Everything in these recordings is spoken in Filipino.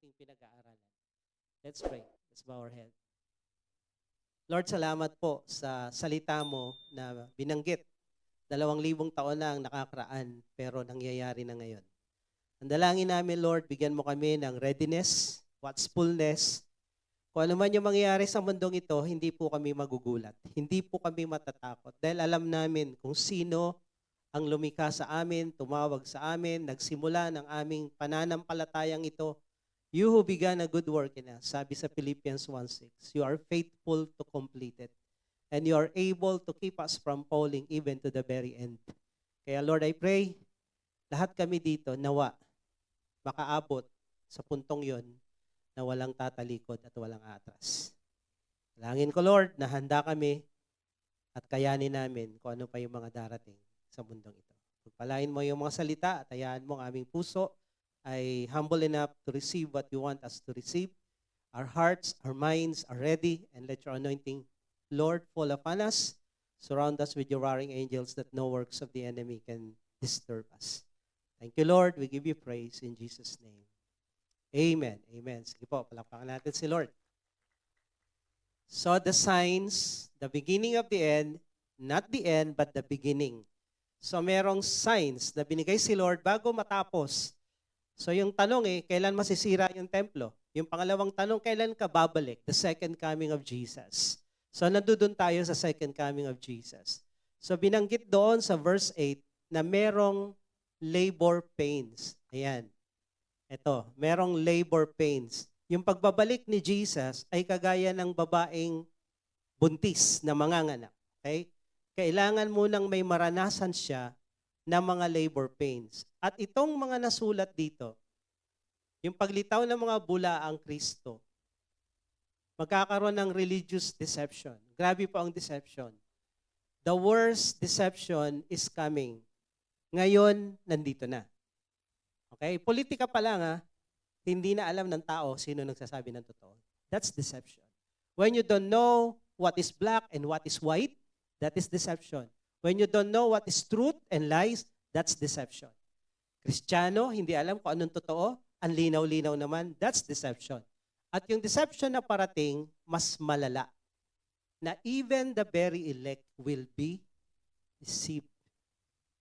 ating pinag-aaralan. Let's pray. Let's bow our head. Lord, salamat po sa salita mo na binanggit. 2,000 taon na ang nakakaraan, pero nangyayari na ngayon. Ang dalangin namin, Lord, bigyan mo kami ng readiness, watchfulness. Kung ano man yung mangyayari sa mundong ito, hindi po kami magugulat. Hindi po kami matatakot. Dahil alam namin kung sino ang lumikha sa amin, tumawag sa amin, nagsimula ng aming pananampalatayang ito. You who began a good work in us, sabi sa Philippians 1:6, you are faithful to complete it. And you are able to keep us from falling even to the very end. Kaya Lord, I pray, lahat kami dito, nawa, makaabot sa puntong yon na walang tatalikod at walang atras. Langin ko, Lord, na handa kami at kayanin namin kung ano pa yung mga darating sa mundong ito. Pagpalain mo yung mga salita at hayaan mo ang aming puso ay humble enough to receive what you want us to receive. Our hearts, our minds are ready, and let your anointing, Lord, fall upon us. Surround us with your roaring angels that no works of the enemy can disturb us. Thank you, Lord. We give you praise in Jesus' name. Amen. Amen. Sige po, palakpakan natin si Lord. So the signs, the beginning of the end, not the end, but the beginning. So merong signs na binigay si Lord bago matapos. So yung tanong kailan masisira yung templo? Yung pangalawang tanong, kailan ka babalik? The second coming of Jesus. So nandoon tayo sa second coming of Jesus. So binanggit doon sa verse 8 na merong labor pains. Ayan. Ito, merong labor pains. Yung pagbabalik ni Jesus ay kagaya ng babaeng buntis na manganganak. Okay? Kailangan munang may maranasan siya na mga labor pains. At itong mga nasulat dito, yung paglitaw ng mga bulaang Kristo, magkakaroon ng religious deception. Grabe po ang deception. The worst deception is coming. Ngayon, nandito na. Okay? Politika pa lang hindi na alam ng tao sino nagsasabi ng totoo. That's deception. When you don't know what is black and what is white, that is deception. When you don't know what is truth and lies, that's deception. Kristiyano, hindi alam kung anong totoo, ang linaw-linaw naman, that's deception. At yung deception na parating, mas malala. Na even the very elect will be deceived.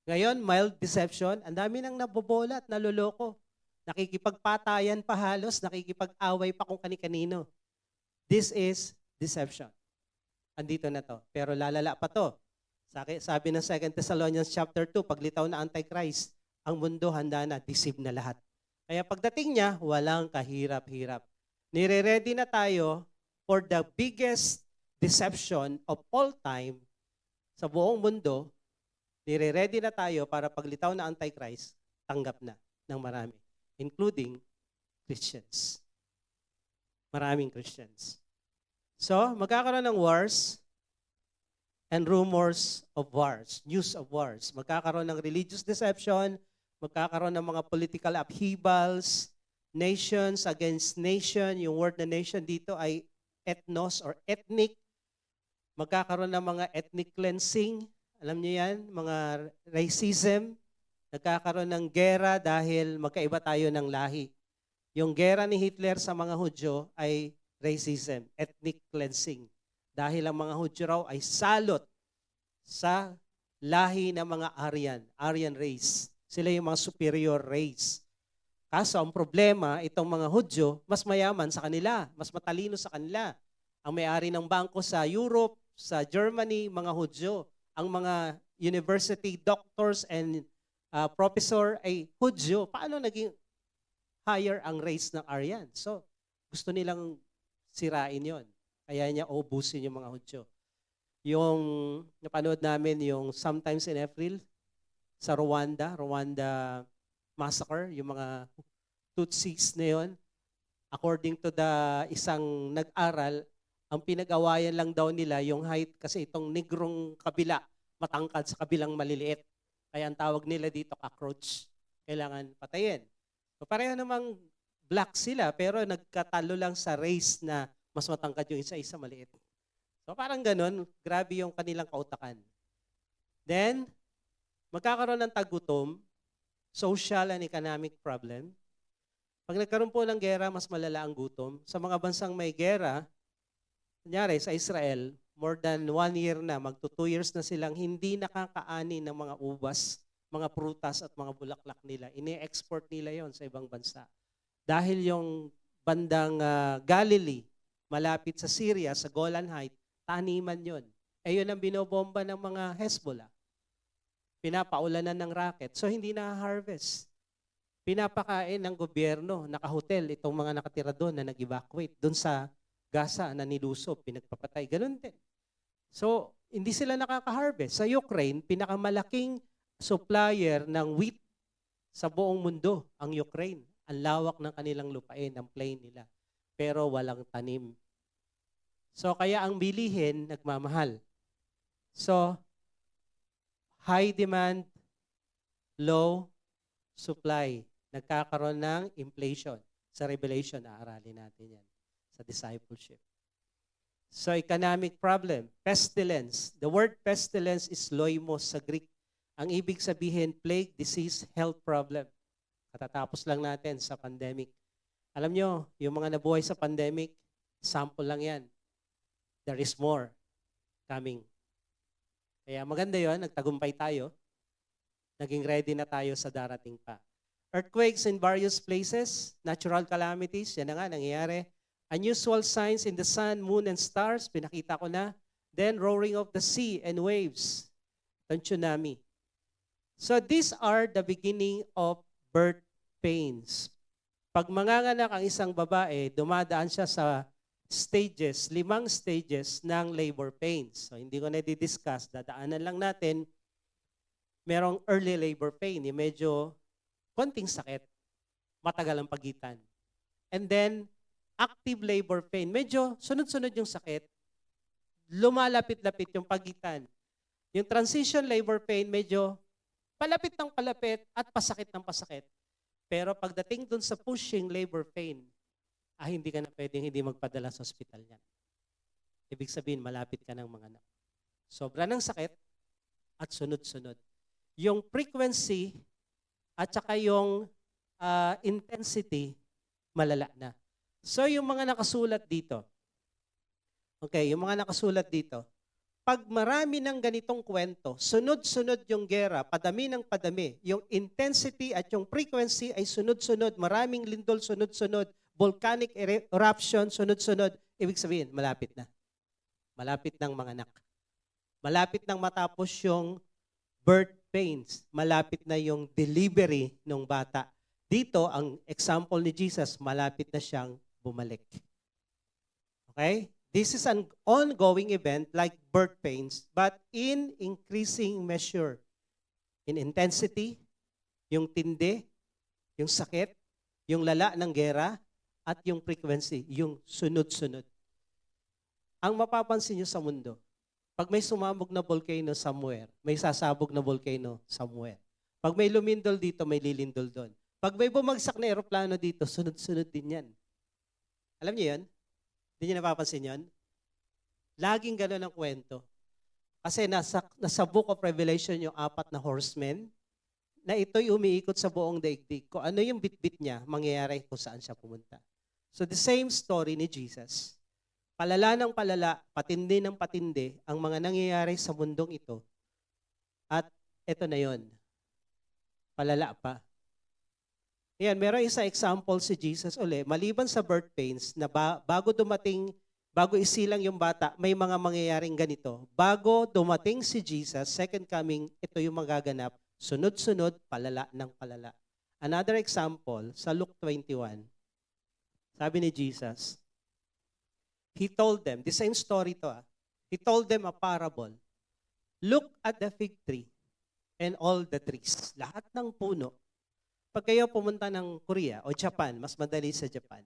Ngayon, mild deception, ang dami nang nabobola at naloloko. Nakikipagpatayan pa halos, nakikipag-away pa kung kani-kanino. This is deception. Andito na to. Pero lalala pa to. Sabi ng 2 Thessalonians chapter 2, paglitaw na Antichrist, ang mundo handa na, deceive na lahat. Kaya pagdating niya, walang kahirap-hirap. Nire-ready na tayo for the biggest deception of all time sa buong mundo. Nire-ready na tayo para paglitaw na Antichrist, tanggap na ng marami, including Christians. Maraming Christians. So, magkakaroon ng wars and rumors of wars, news of wars. Magkakaroon ng religious deception, magkakaroon ng mga political upheavals, nations against nation. Yung word na nation dito ay ethnos or ethnic. Magkakaroon ng mga ethnic cleansing. Alam niyo yan, mga racism. Nagkakaroon ng gera dahil magkaiba tayo ng lahi. Yung gera ni Hitler sa mga Hudyo ay racism, ethnic cleansing. Dahil ang mga Hudyo raw ay salot sa lahi ng mga Aryan race. Sila yung mga superior race. Kaso ang problema, itong mga Hudyo, mas mayaman sa kanila, mas matalino sa kanila. Ang may-ari ng bangko sa Europe, sa Germany, mga Hudyo. Ang mga university doctors and professor ay Hudyo. Paano naging higher ang race ng Aryan? So, gusto nilang sirain yon. Kaya niya ubusin yung mga Hudyo. Yung napanood namin yung Sometimes in April sa Rwanda massacre, yung mga Tutsis na yun. According to the isang nag-aral, ang pinag-awayan lang daw nila yung height kasi itong negrong kabila, matangkad sa kabilang maliliit. Kaya ang tawag nila dito cockroach. Kailangan patayin. So pareho namang black sila pero nagkatalo lang sa race na mas matangkad yung isa-isa maliit. So parang ganun, grabe yung kanilang kautakan. Then, magkakaroon ng tagutom, social and economic problem. Pag nagkaroon po ng gera, mas malala ang gutom. Sa mga bansang may gera, kunyari sa Israel, more than 1 year na, magto 2 years na silang hindi nakakaani ng mga ubas, mga prutas at mga bulaklak nila. Ini-export nila yon sa ibang bansa. Dahil yung bandang Galilee, malapit sa Syria, sa Golan Heights, taniman yon. Eh yun ang binobomba ng mga Hezbollah. Pinapaulanan ng rocket. So hindi na-harvest. Pinapakain ng gobyerno, naka-hotel, itong mga nakatira doon na nag-evacuate. Doon sa Gaza na nilusob, pinagpapatay. Ganun din. So, hindi sila nakaka-harvest. Sa Ukraine, pinakamalaking supplier ng wheat sa buong mundo, ang Ukraine. Ang lawak ng kanilang lupain, ang plain nila. Pero walang tanim. So, kaya ang bilihin, nagmamahal. So, high demand, low supply. Nagkakaroon ng inflation. Sa Revelation, aaralin natin yan. Sa discipleship. So, economic problem. Pestilence. The word pestilence is loimos sa Greek. Ang ibig sabihin, plague, disease, health problem. Katatapos lang natin sa pandemic. Alam nyo, yung mga nabuhay sa pandemic, sample lang yan. There is more coming. Kaya maganda yon, nagtagumpay tayo. Naging ready na tayo sa darating pa. Earthquakes in various places, natural calamities, yan na nga, nangyayari. Unusual signs in the sun, moon, and stars, pinakita ko na. Then roaring of the sea and waves, the tsunami. So these are the beginning of birth pains. Pag manganganak ang isang babae, dumadaan siya sa stages, 5 stages ng labor pains. So hindi ko na di-discuss, dadaanan lang natin. Merong early labor pain, yung medyo konting sakit, matagal ang pagitan. And then, active labor pain, medyo sunod-sunod yung sakit, lumalapit-lapit yung pagitan. Yung transition labor pain, medyo palapit ng palapit at pasakit ng pasakit. Pero pagdating dun sa pushing labor pain, hindi ka na pwedeng hindi magpadala sa ospital niyan. Ibig sabihin, malapit ka ng mga anak. Sobra ng sakit at sunod-sunod. Yung frequency at saka yung intensity, malala na. So yung mga nakasulat dito, okay, yung mga nakasulat dito, pag marami ng ganitong kwento, sunod-sunod yung gera, padami ng padami, yung intensity at yung frequency ay sunod-sunod, maraming lindol sunod-sunod, volcanic eruption sunod-sunod, ibig sabihin, malapit na. Malapit ng mga anak. Malapit nang matapos yung birth pains, malapit na yung delivery ng bata. Dito, ang example ni Jesus, malapit na siyang bumalik. Okay? This is an ongoing event like birth pains, but in increasing measure. In intensity, yung tindi, yung sakit, yung lala ng gera, at yung frequency, yung sunod-sunod. Ang mapapansin nyo sa mundo, pag may sumabog na volcano somewhere, may sasabog na volcano somewhere. Pag may lumindol dito, may lilindol doon. Pag may bumagsak na eroplano dito, sunod-sunod din yan. Alam niyo yan? Hindi niyo napapansin yan? Laging gano'n ang kwento. Kasi nasa Book of Revelation yung 4 na horsemen, na ito'y umiikot sa buong daigdig. Kung ano yung bit-bit niya, mangyayari kung saan siya pumunta. So the same story ni Jesus. Palala ng palala, patindi ng patindi, ang mga nangyayari sa mundong ito. At ito na yon, palala pa. Yan, meron isa example si Jesus uli. Maliban sa birth pains, na bago isilang yung bata, may mga mangyayaring ganito. Bago dumating si Jesus, second coming, ito yung magaganap. Sunod-sunod, palala ng palala. Another example, sa Luke 21, sabi ni Jesus, He told them, the same story to, He told them a parable. Look at the fig tree and all the trees. Lahat ng puno. Pag kayo pumunta ng Korea o Japan, mas madali sa Japan.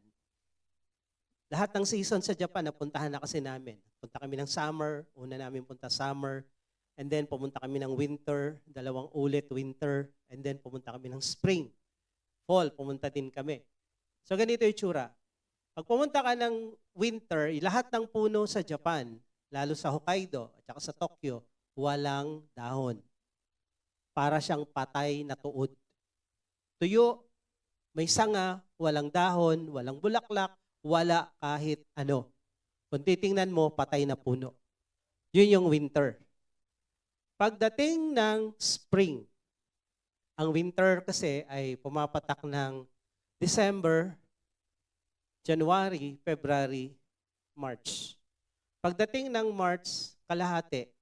Lahat ng season sa Japan, napuntahan na kasi namin. Punta kami ng summer, una namin punta summer, and then pumunta kami ng winter, 2 ulit winter, and then pumunta kami ng spring. Fall, pumunta din kami. So ganito yung tsura. Pag pumunta ka ng winter, lahat ng puno sa Japan, lalo sa Hokkaido at saka sa Tokyo, walang dahon. Para siyang patay na tuod. Tuyo, May sanga, walang dahon, walang bulaklak, wala kahit ano. Kung titingnan mo, patay na puno. Yun yung winter. Pagdating ng spring, ang winter kasi ay pumapatak ng December, January, February, March. Pagdating ng March, kalahati,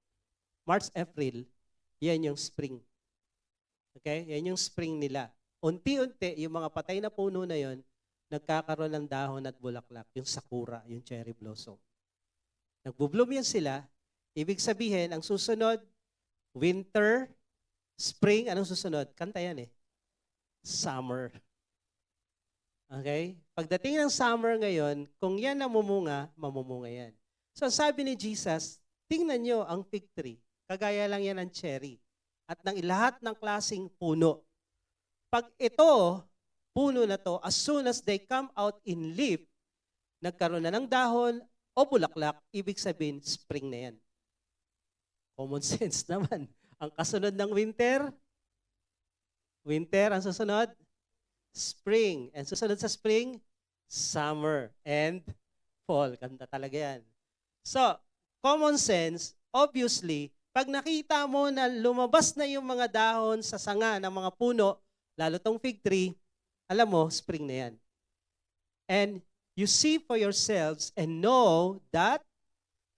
March, April, yan yung spring. Okay? Yan yung spring nila. Unti-unti, yung mga patay na puno na yon, nagkakaroon ng dahon at bulaklak, yung sakura, yung cherry blossom. Nagbo-bloom yan sila. Ibig sabihin, ang susunod, winter, spring, anong susunod? Kanta yan eh. Summer. Okay? Pagdating ng summer ngayon, kung yan namumunga, mamumunga yan. So sabi ni Jesus, tingnan nyo ang fig tree. Kagaya lang yan ng cherry. At ng lahat ng klaseng puno. Pag ito, puno na to, as soon as they come out in leaf, nagkaroon na ng dahon o bulaklak, ibig sabihin, spring na yan. Common sense naman. Ang kasunod ng winter, ang susunod, spring. And susunod sa spring, summer and fall. Ganda talaga yan. So, common sense, obviously, pag nakita mo na lumabas na yung mga dahon sa sanga ng mga puno, lalo tong fig tree, alam mo, spring na yan. And you see for yourselves and know that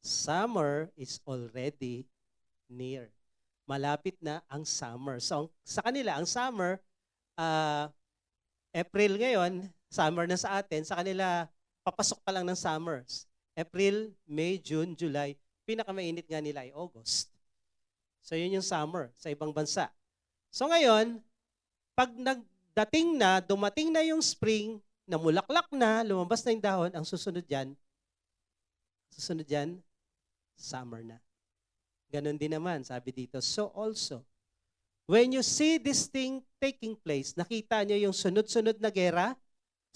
summer is already near. Malapit na ang summer. So, sa kanila, ang summer, April ngayon, summer na sa atin, sa kanila, papasok pa lang ng summers. April, May, June, July, pinakamainit nga nila ay August. So yun yung summer sa ibang bansa. So ngayon, pag dumating na yung spring, namulaklak na, lumabas na yung dahon, ang susunod dyan, summer na. Ganon din naman, sabi dito. So also, when you see this thing taking place, nakita nyo yung sunod-sunod na gera,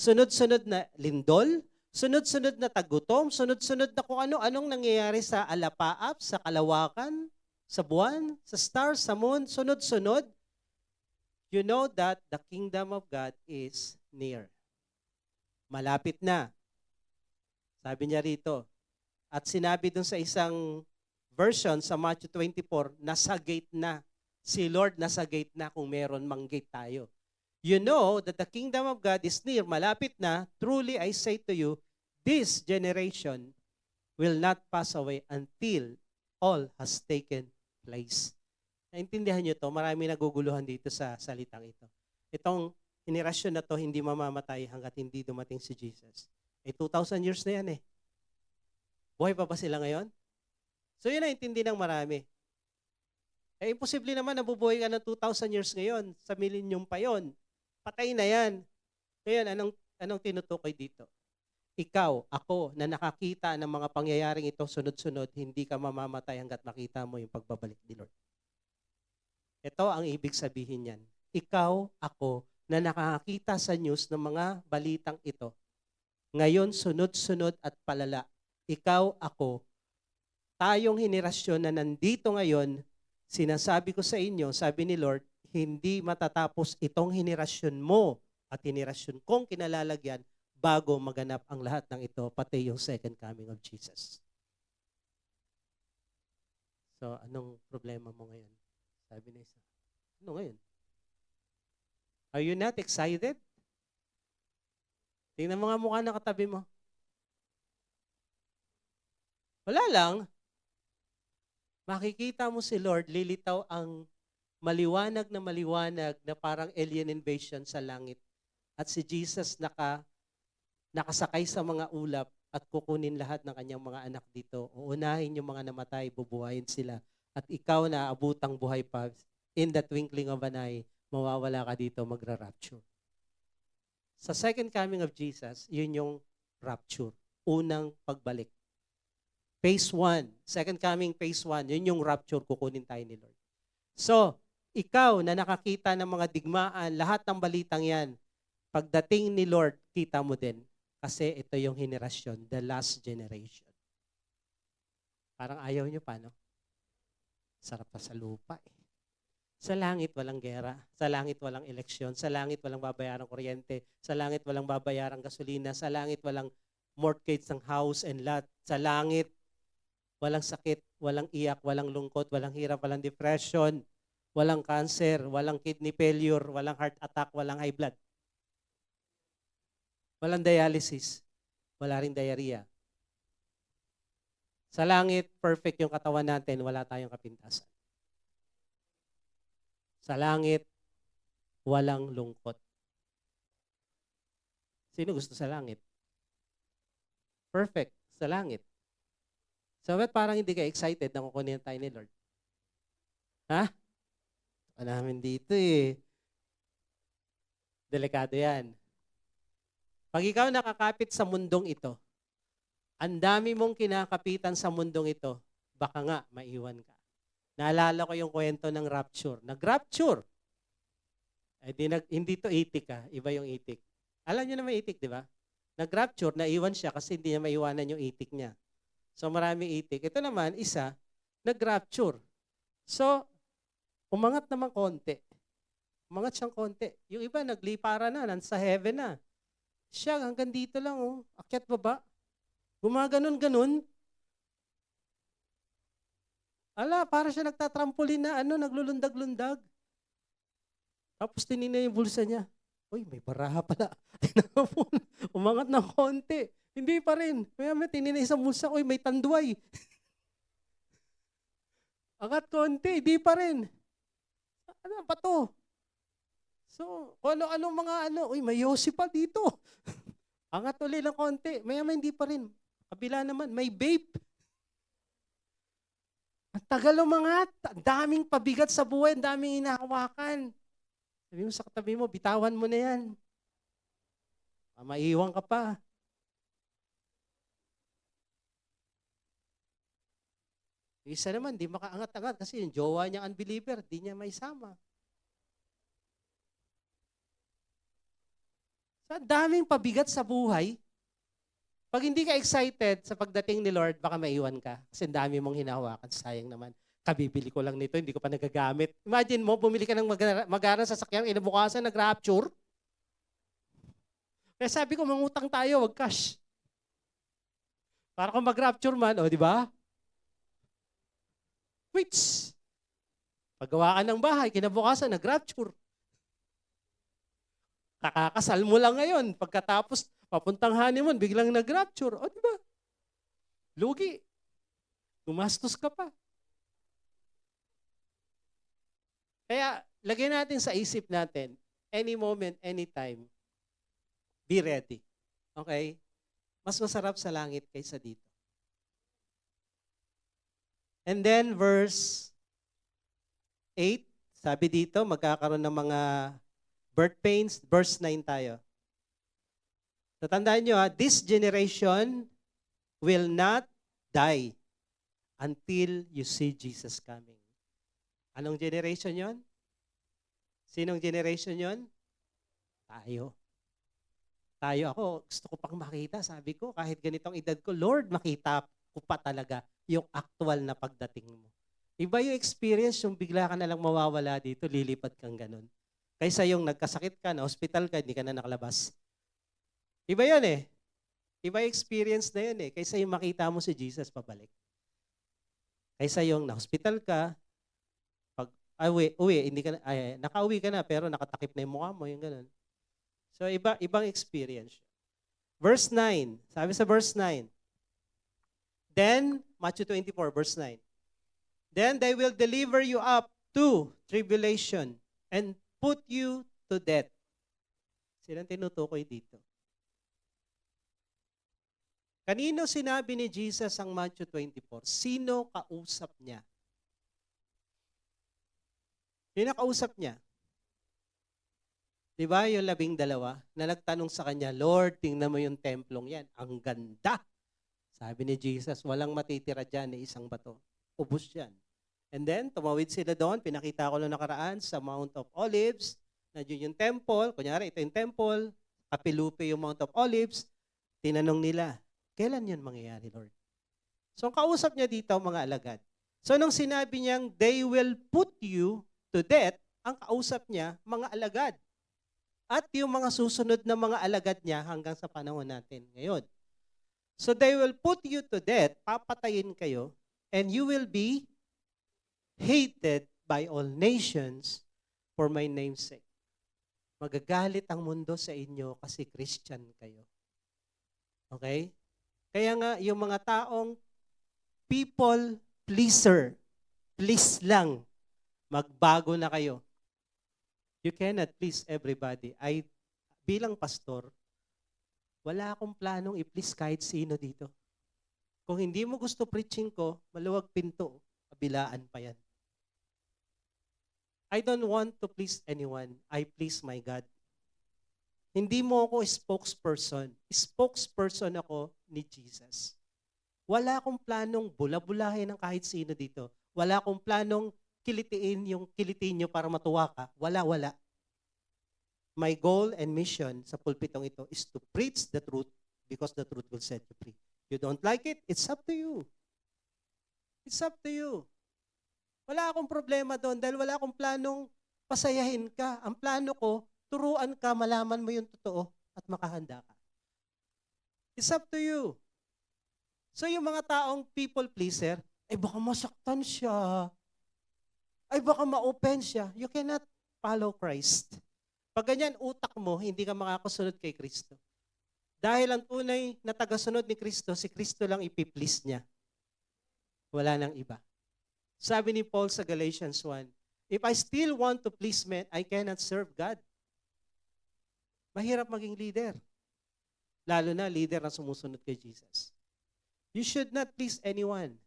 sunod-sunod na lindol, sunod-sunod na tagutom, sunod-sunod na kung ano-anong nangyayari sa alapaap, sa kalawakan, sa buwan, sa stars, sa moon, sunod-sunod, you know that the kingdom of God is near. Malapit na. Sabi niya rito. At sinabi dun sa isang version sa Matthew 24, nasa gate na. Si Lord nasa gate na kung meron mang gate tayo. You know that the kingdom of God is near, malapit na. Truly I say to you, this generation will not pass away until all has taken place. Naintindihan nyo to? Marami naguguluhan dito sa salitang ito. Itong henerasyon na to hindi mamamatay hanggat hindi dumating si Jesus. 2,000 years na yan eh. Buhay pa ba sila ngayon? So yun ang intindi ng marami. Imposible naman na bubuhay ka ng 2,000 years ngayon. Sa millennium pa yon. Patay na yan. Ngayon, anong tinutukoy dito? Ikaw, ako, na nakakita ng mga pangyayaring ito sunod-sunod, hindi ka mamamatay hanggat makita mo yung pagbabalik ni Lord. Ito ang ibig sabihin yan. Ikaw, ako, na nakakita sa news ng mga balitang ito, ngayon sunod-sunod at palala. Ikaw, ako, tayong henerasyon na nandito ngayon, sinasabi ko sa inyo, sabi ni Lord, hindi matatapos itong henerasyon mo at henerasyon kong kinalalagyan bago maganap ang lahat ng ito, pati yung second coming of Jesus. So, anong problema mo ngayon? Sabi na isa. Ano ngayon? Are you not excited? Tingnan mo nga mukha na katabi mo. Wala lang. Makikita mo si Lord, lilitaw ang maliwanag na parang alien invasion sa langit. At si Jesus nakasakay sa mga ulap at kukunin lahat ng kanyang mga anak dito. Uunahin yung mga namatay, bubuhayin sila. At ikaw na abutang buhay pa, in the twinkling of an eye, mawawala ka dito, magra-rapture. Sa second coming of Jesus, yun yung rapture. Unang pagbalik. Phase 1, second coming phase 1, yun yung rapture, kukunin tayo ni Lord. So, ikaw na nakakita ng mga digmaan, lahat ng balitang yan, pagdating ni Lord, kita mo din. Kasi ito yung henerasyon, the last generation. Parang ayaw nyo pa, no? Sarap pa sa lupa eh. Sa langit walang gera, sa langit walang eleksyon, sa langit walang babayarang kuryente, sa langit walang babayarang gasolina, sa langit walang mortgage ng house and lot, sa langit walang sakit, walang iyak, walang lungkot, walang hirap, walang depression, walang cancer, walang kidney failure, walang heart attack, walang high blood. Walang dialysis, wala ring diarrhea. Sa langit, perfect yung katawan natin, wala tayong kapintasan. Sa langit, walang lungkot. Sino gusto sa langit? Perfect, sa langit. So, ba't parang hindi ka excited na kukunin tayo ni Lord? Ha? Wala namin dito eh. Delikado yan. Pag ikaw nakakapit sa mundong ito, ang dami mong kinakapitan sa mundong ito, baka nga maiwan ka. Naalala ko yung kwento ng rapture. Nag-rapture. Hindi to itik iba yung itik. Alam niyo na may itik, di ba? Nag-rapture, naiwan siya kasi hindi niya maiwanan yung itik niya. So marami itik. Ito naman, isa, nag-rapture. So, umangat naman konti. Umangat siyang konti. Yung iba, naglipara na, nasa heaven na. Siya, hanggang dito lang, akyat baba. Gumaganon-ganon. Ala, para siya nagtatrampolin na, naglulundag-lundag. Tapos tinignan yung bulsa niya. Uy, may baraha pala. Umangat ng konti. Hindi pa rin. May tinignan isang bulsa. Uy, may tanduay. Angat konti, hindi pa rin. Ano pa to? So, ano mga uy, may yosi pa dito. Angat ulit ng konti. Maya-maya hindi pa rin. Kabila naman, may vape. Ang tagal umangat. Ang daming pabigat sa buhay. Ang daming hinahawakan. Sabi mo sa katabi mo, bitawan mo na yan. Maiiwan ka pa. Isa naman, di makaangat-angat kasi yung jowa niya unbeliever, di niya maisama. Sa daming pabigat sa buhay, pag hindi ka excited sa pagdating ni Lord, baka maiwan ka. Kasi dami mong hinahawakan. Sayang naman. Kabibili ko lang nito, hindi ko pa nagagamit. Imagine mo, bumili ka ng magarang sasakyan, inabukasan, nag-rapture. Kaya sabi ko, mangutang tayo, wag cash. Para kung mag-rapture man, di ba? Wait. Paggawa ka ng bahay, kinabukasan, nag-rapture. Kakakasal mo lang ngayon. Pagkatapos, papuntang honeymoon, biglang nag-rapture. O, di ba? Lugi. Gumastos ka pa. Kaya, lagyan natin sa isip natin, any moment, anytime, be ready. Okay? Mas masarap sa langit kaysa dito. And then, verse 8, sabi dito, magkakaroon ng mga birth pains. Verse 9 tayo. So, tandaan nyo this generation will not die until you see Jesus coming. Anong generation yon? Sinong generation yon? Tayo. Tayo ako, gusto ko pang makita. Sabi ko, kahit ganitong edad ko, Lord, makita ko pa talaga yung actual na pagdating mo. Iba yung experience, yung bigla ka na lang mawawala dito, lilipat kang ganun. Kaysa yung nagkasakit ka, na hospital ka, hindi ka na nakalabas. Iba yun eh. Iba yung experience na yun eh. Kaysa yung makita mo si Jesus pabalik. Kaysa yung na-hospital ka, pag uwi, hindi ka na, nakauwi ka na pero nakatakip na yung mukha mo, yung ganun. So ibang experience. Verse 9, sabi sa verse 9, then, Matthew 24, verse 9, then they will deliver you up to tribulation and put you to death. Silang tinutukoy dito. Kanino sinabi ni Jesus ang Matthew 24? Sino kausap niya? Sino kausap niya? Diba yung 12 na nagtanong sa kanya, Lord, tingnan mo yung templong yan. Ang ganda. Sabi ni Jesus, walang matitira dyan ni isang bato. Ubus yan. And then, tumawid sila doon. Pinakita ko lang nakaraan sa Mount of Olives. Nandiyon yung temple. Kunyari, ito yung temple. Kapilupi yung Mount of Olives. Tinanong nila, kailan yun mangyayari, Lord? So, ang kausap niya dito, mga alagad. So, nung sinabi niyang, they will put you to death, ang kausap niya, mga alagad. At yung mga susunod na mga alagad niya hanggang sa panahon natin ngayon. So they will put you to death, papatayin kayo, and you will be hated by all nations for my name's sake. Magagalit ang mundo sa inyo kasi Christian kayo. Okay? Kaya nga, yung mga taong people pleaser, please lang, magbago na kayo. You cannot please everybody. Bilang pastor, wala akong planong i-please kahit sino dito. Kung hindi mo gusto preaching ko, maluwag pinto, kabilaan pa yan. I don't want to please anyone. I please my God. Hindi mo ako spokesperson. Spokesperson ako ni Jesus. Wala akong planong bula-bulahin ng kahit sino dito. Wala akong planong kilitiin nyo para matuwa ka. Wala. My goal and mission sa pulpitong ito is to preach the truth because the truth will set you free. You don't like it? It's up to you. It's up to you. Wala akong problema doon dahil wala akong planong pasayahin ka. Ang plano ko, turuan ka, malaman mo yung totoo at makahanda ka. It's up to you. So yung mga taong people pleaser, baka masaktan siya. Baka ma-open siya. You cannot follow Christ. Pag ganyan utak mo, hindi ka makakasunod kay Kristo. Dahil ang tunay na tagasunod ni Kristo, si Kristo lang ipiplease niya. Wala nang iba. Sabi ni Paul sa Galatians 1, if I still want to please men, I cannot serve God. Mahirap maging leader. Lalo na leader na sumusunod kay Jesus. You should not please anyone.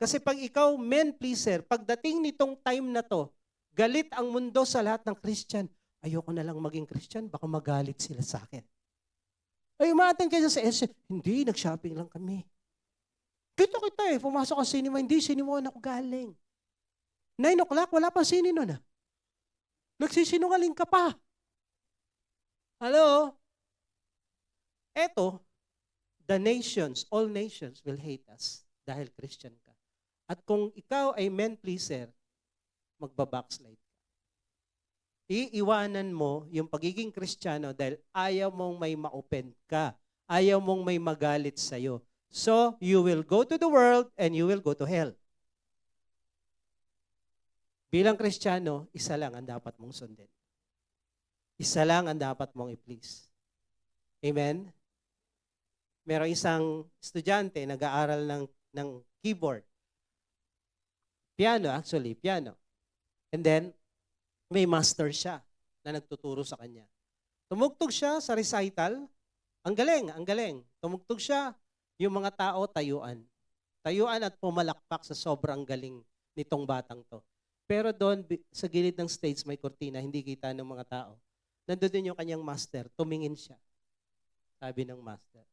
Kasi pag ikaw men pleaser, pagdating nitong time na to, galit ang mundo sa lahat ng Christian. Ayoko na lang maging Christian, baka magalit sila sa akin. Umaten kayo sa SC. Hindi, nag-shopping lang kami. Kita pumasok ang cinema, hindi, sinimoan ako galing. 9 o'clock, wala pa sini nun. Nagsisinungaling ka pa. Hello? Eto, the nations, all nations will hate us dahil Christian ka. At kung ikaw ay men pleaser, magbabackslide ka. Iiwanan mo yung pagiging Kristiyano dahil ayaw mong may ma-open ka. Ayaw mong may magalit sa'yo. So, you will go to the world and you will go to hell. Bilang Kristiyano, isa lang ang dapat mong sundin. Isa lang ang dapat mong i-please. Amen? Merong isang estudyante nag-aaral ng keyboard. Piano. And then, may master siya na nagtuturo sa kanya. Tumugtog siya sa recital. Ang galing. Tumugtog siya, yung mga tao tayuan. Tayuan at pumalakpak sa sobrang galing nitong batang to. Pero doon, sa gilid ng stage, may kortina, hindi kita ng mga tao. Nandun din yung kanyang master, tumingin siya. Sabi ng master,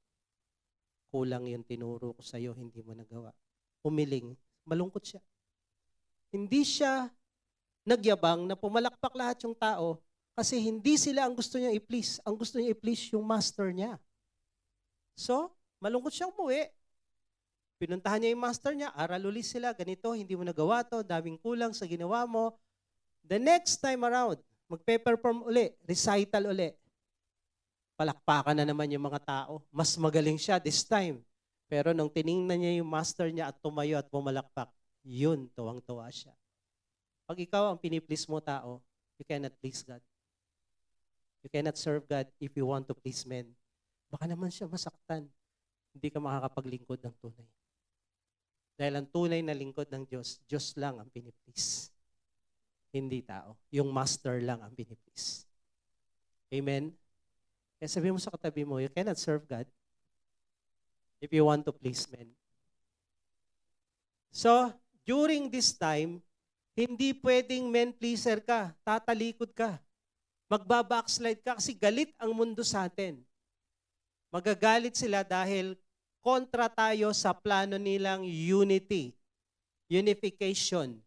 kulang yung tinuro ko sa'yo, hindi mo nagawa. Umiling, malungkot siya. Hindi siya nagyabang na pumalakpak lahat yung tao kasi hindi sila ang gusto niya i-please. Ang gusto niya i-please yung master niya. So, malungkot siya umuwi. Pinuntahan niya yung master niya, aral ulit sila, ganito, hindi mo nagawa to, daming kulang sa ginawa mo. The next time around, magpe-perform uli, recital uli. Palakpakan na naman yung mga tao. Mas magaling siya this time. Pero nung tiningnan niya yung master niya at tumayo at pumalakpak, yun, tuwang-tuwa siya. Pag ikaw ang piniplease mo tao, you cannot please God. You cannot serve God if you want to please men. Baka naman siya masaktan. Hindi ka makakapaglingkod ng tunay. Dahil ang tunay na lingkod ng Diyos, Diyos lang ang piniplease. Hindi tao. Yung master lang ang piniplease. Amen? Kaya sabi mo sa katabi mo, you cannot serve God if you want to please men. So, during this time, hindi pwedeng men pleaser ka, tatalikod ka, magbabackslide ka kasi galit ang mundo sa atin. Magagalit sila dahil kontra tayo sa plano nilang unity, unification.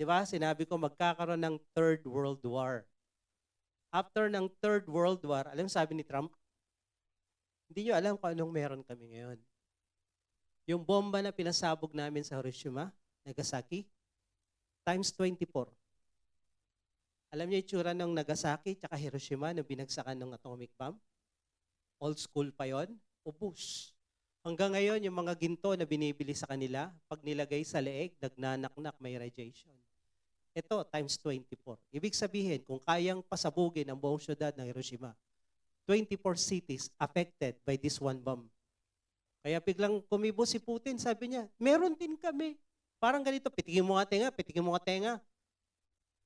Di ba? Sinabi ko magkakaroon ng Third World War. After ng Third World War, alam sabi ni Trump, hindi nyo alam kung anong meron kami ngayon. Yung bomba na pinasabog namin sa Hiroshima, Nagasaki, times 24. Alam niyo yung itsura ng Nagasaki tsaka Hiroshima nung binagsakan ng atomic bomb? Old school pa yon, ubos. Hanggang ngayon, yung mga ginto na binibili sa kanila, pag nilagay sa leeg, nagnanaknak, may radiation. Ito, times 24. Ibig sabihin, kung kayang pasabugin ang buong syudad ng Hiroshima, 24 cities affected by this one bomb. Kaya biglang kumibo si Putin, sabi niya, meron din kami. Parang ganito, pitikin mo nga tenga, pitikin mo nga tenga.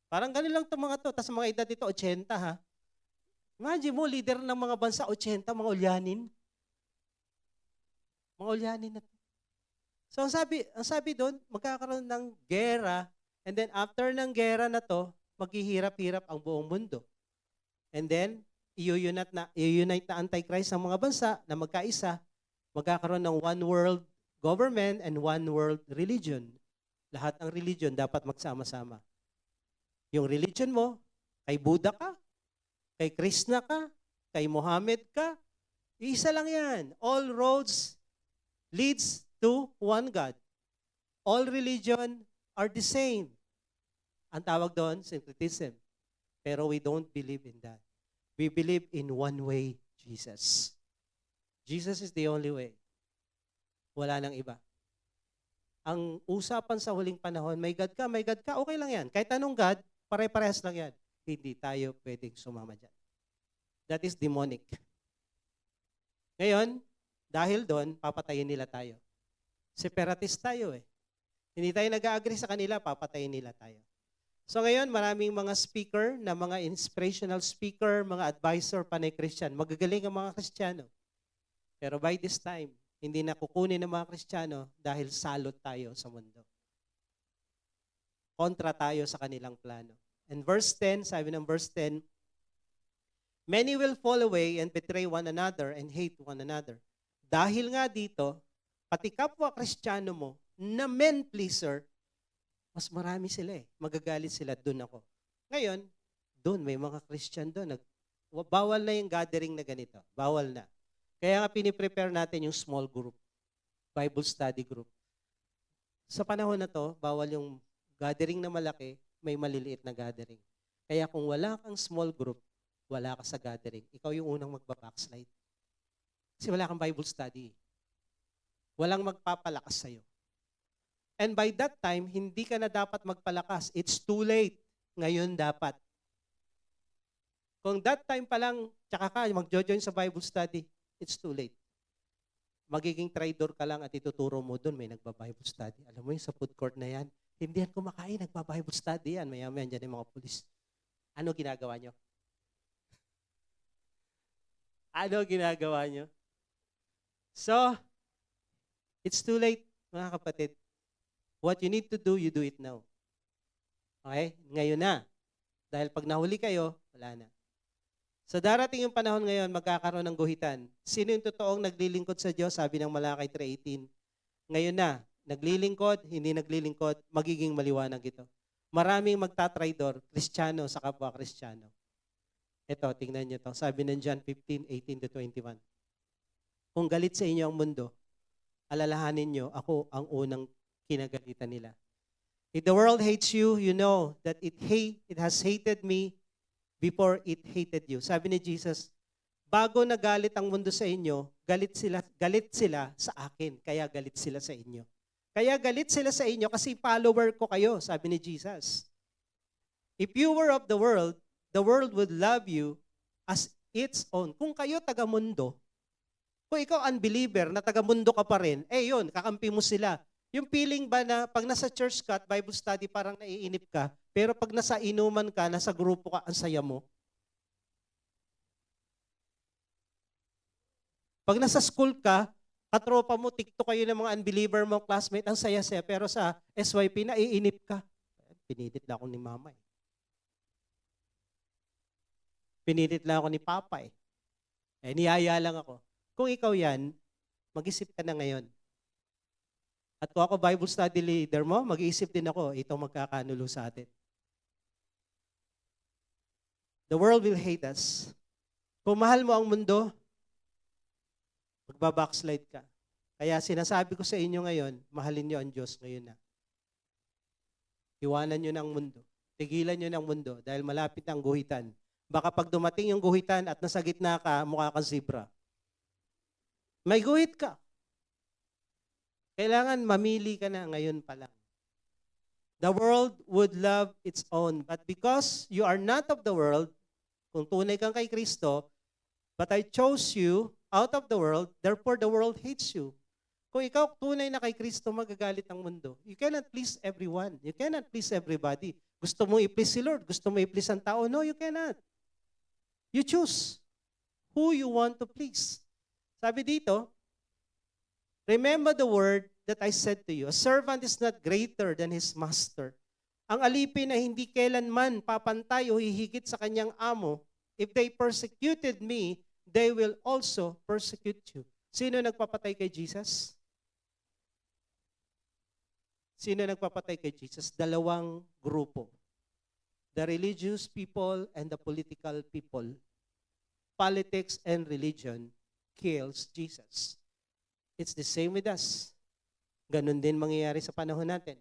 Parang ganun lang itong mga to. Tapos mga edad dito, 80 ha. Imagine mo, leader ng mga bansa, 80, mga ulyanin. Mga ulyanin na to. So ang sabi doon, magkakaroon ng gera, and then after ng gera na to, maghihirap-hirap ang buong mundo. And then, i-unite na Antichrist ang mga bansa na magkaisa, magkakaroon ng one world government and one world religion. Lahat ng religion dapat magsama-sama. Yung religion mo, kay Buddha ka, kay Krishna ka, kay Muhammad ka, isa lang yan. All roads leads to one God. All religion are the same. Ang tawag doon, syncretism. Pero we don't believe in that. We believe in one way, Jesus. Jesus is the only way. Wala nang iba. Ang usapan sa huling panahon, may God ka, okay lang yan. Kahit anong God, pare-parehas lang yan. Hindi tayo pwedeng sumama dyan. That is demonic. Ngayon, dahil doon, papatayin nila tayo. Separatist tayo eh. Hindi tayo nag-agree sa kanila, papatayin nila tayo. So ngayon, maraming mga speaker, na mga inspirational speaker, mga advisor, panay Christian. Magagaling ang mga Kristiyano. Pero by this time, hindi na kukunin ng mga Kristiyano dahil salot tayo sa mundo. Kontra tayo sa kanilang plano. And verse 10, sabi ng verse 10, many will fall away and betray one another and hate one another. Dahil nga dito, pati kapwa Kristiyano mo, na men pleaser, mas marami sila eh. Magagalit sila, doon ako. Ngayon, doon, may mga Christian doon. Bawal na yung gathering na ganito. Bawal na. Kaya nga piniprepare natin yung small group, Bible study group. Sa panahon na to, bawal yung gathering na malaki, may maliliit na gathering. Kaya kung wala kang small group, wala ka sa gathering. Ikaw yung unang magbabackslide. Kasi wala kang Bible study. Walang magpapalakas sa'yo. And by that time, hindi ka na dapat magpalakas. It's too late. Ngayon dapat. Kung that time pa lang, tsaka ka mag-join sa Bible study, it's too late. Magiging traidor ka lang at ituturo mo doon, may nagba-Bible study. Alam mo yung sa food court na yan, hindi yan kumakain, nagba-Bible study yan. Maya-maya dyan yung mga pulis. Ano ginagawa nyo? Ano ginagawa nyo? So, it's too late, mga kapatid. What you need to do, you do it now. Okay? Ngayon na. Dahil pag nahuli kayo, wala na. So darating yung panahon ngayon, magkakaroon ng guhitan. Sino yung totoong naglilingkod sa Diyos? Sabi ng Malakay 3:18. Ngayon na, naglilingkod, hindi naglilingkod, magiging maliwanag ito. Maraming magtatraidor, Kristiyano sa kapwa Kristiyano. Ito, tingnan nyo ito. Sabi ng John 15:18-21. Kung galit sa inyo ang mundo, alalahanin nyo, ako ang unang kinagalitan nila. If the world hates you, you know that it has hated me before it hated you. Sabi ni Jesus, bago nagalit ang mundo sa inyo, galit sila sa akin, kaya galit sila sa inyo. Kaya galit sila sa inyo kasi follower ko kayo, sabi ni Jesus. If you were of the world would love you as its own. Kung kayo taga-mundo, kung ikaw unbeliever na taga-mundo ka pa rin, yun, kakampi mo sila. Yung feeling ba na pag nasa church ka at Bible study parang naiinip ka, pero pag nasa inuman ka, nasa grupo ka, ang saya mo? Pag nasa school ka, katropa mo, tiktok kayo ng mga unbeliever mo, classmate, ang saya-saya, pero sa SYP, naiinip ka. Pinilit lang ako ni mama eh. Pinilit lang ako ni papa eh. Niyaya lang ako. Kung ikaw yan, mag-isip ka na ngayon. At kung ako Bible study leader mo, mag-iisip din ako, ito magkakanulo sa atin. The world will hate us. Kung mahal mo ang mundo, magbabackslide ka. Kaya sinasabi ko sa inyo ngayon, mahalin nyo ang Diyos ngayon na. Iwanan nyo na ang mundo. Tigilan nyo ng mundo dahil malapit na ang guhitan. Baka pag dumating yung guhitan at nasa gitna ka, mukha kang zebra. May guhit ka. Kailangan mamili ka na ngayon pa lang. The world would love its own. But because you are not of the world, kung tunay kang kay Kristo, but I chose you out of the world, therefore the world hates you. Kung ikaw tunay na kay Kristo, magagalit ang mundo. You cannot please everyone. You cannot please everybody. Gusto mo i-please si Lord? Gusto mo i-please ang tao? No, you cannot. You choose who you want to please. Sabi dito, remember the word that I said to you, a servant is not greater than his master. Ang alipin ay hindi kailanman papantay o hihigit sa kanyang amo. If they persecuted me, they will also persecute you. Sino nagpapatay kay Jesus? Sino nagpapatay kay Jesus? Dalawang grupo. The religious people and the political people. Politics and religion kills Jesus. It's the same with us. Ganon din mangyayari sa panahon natin.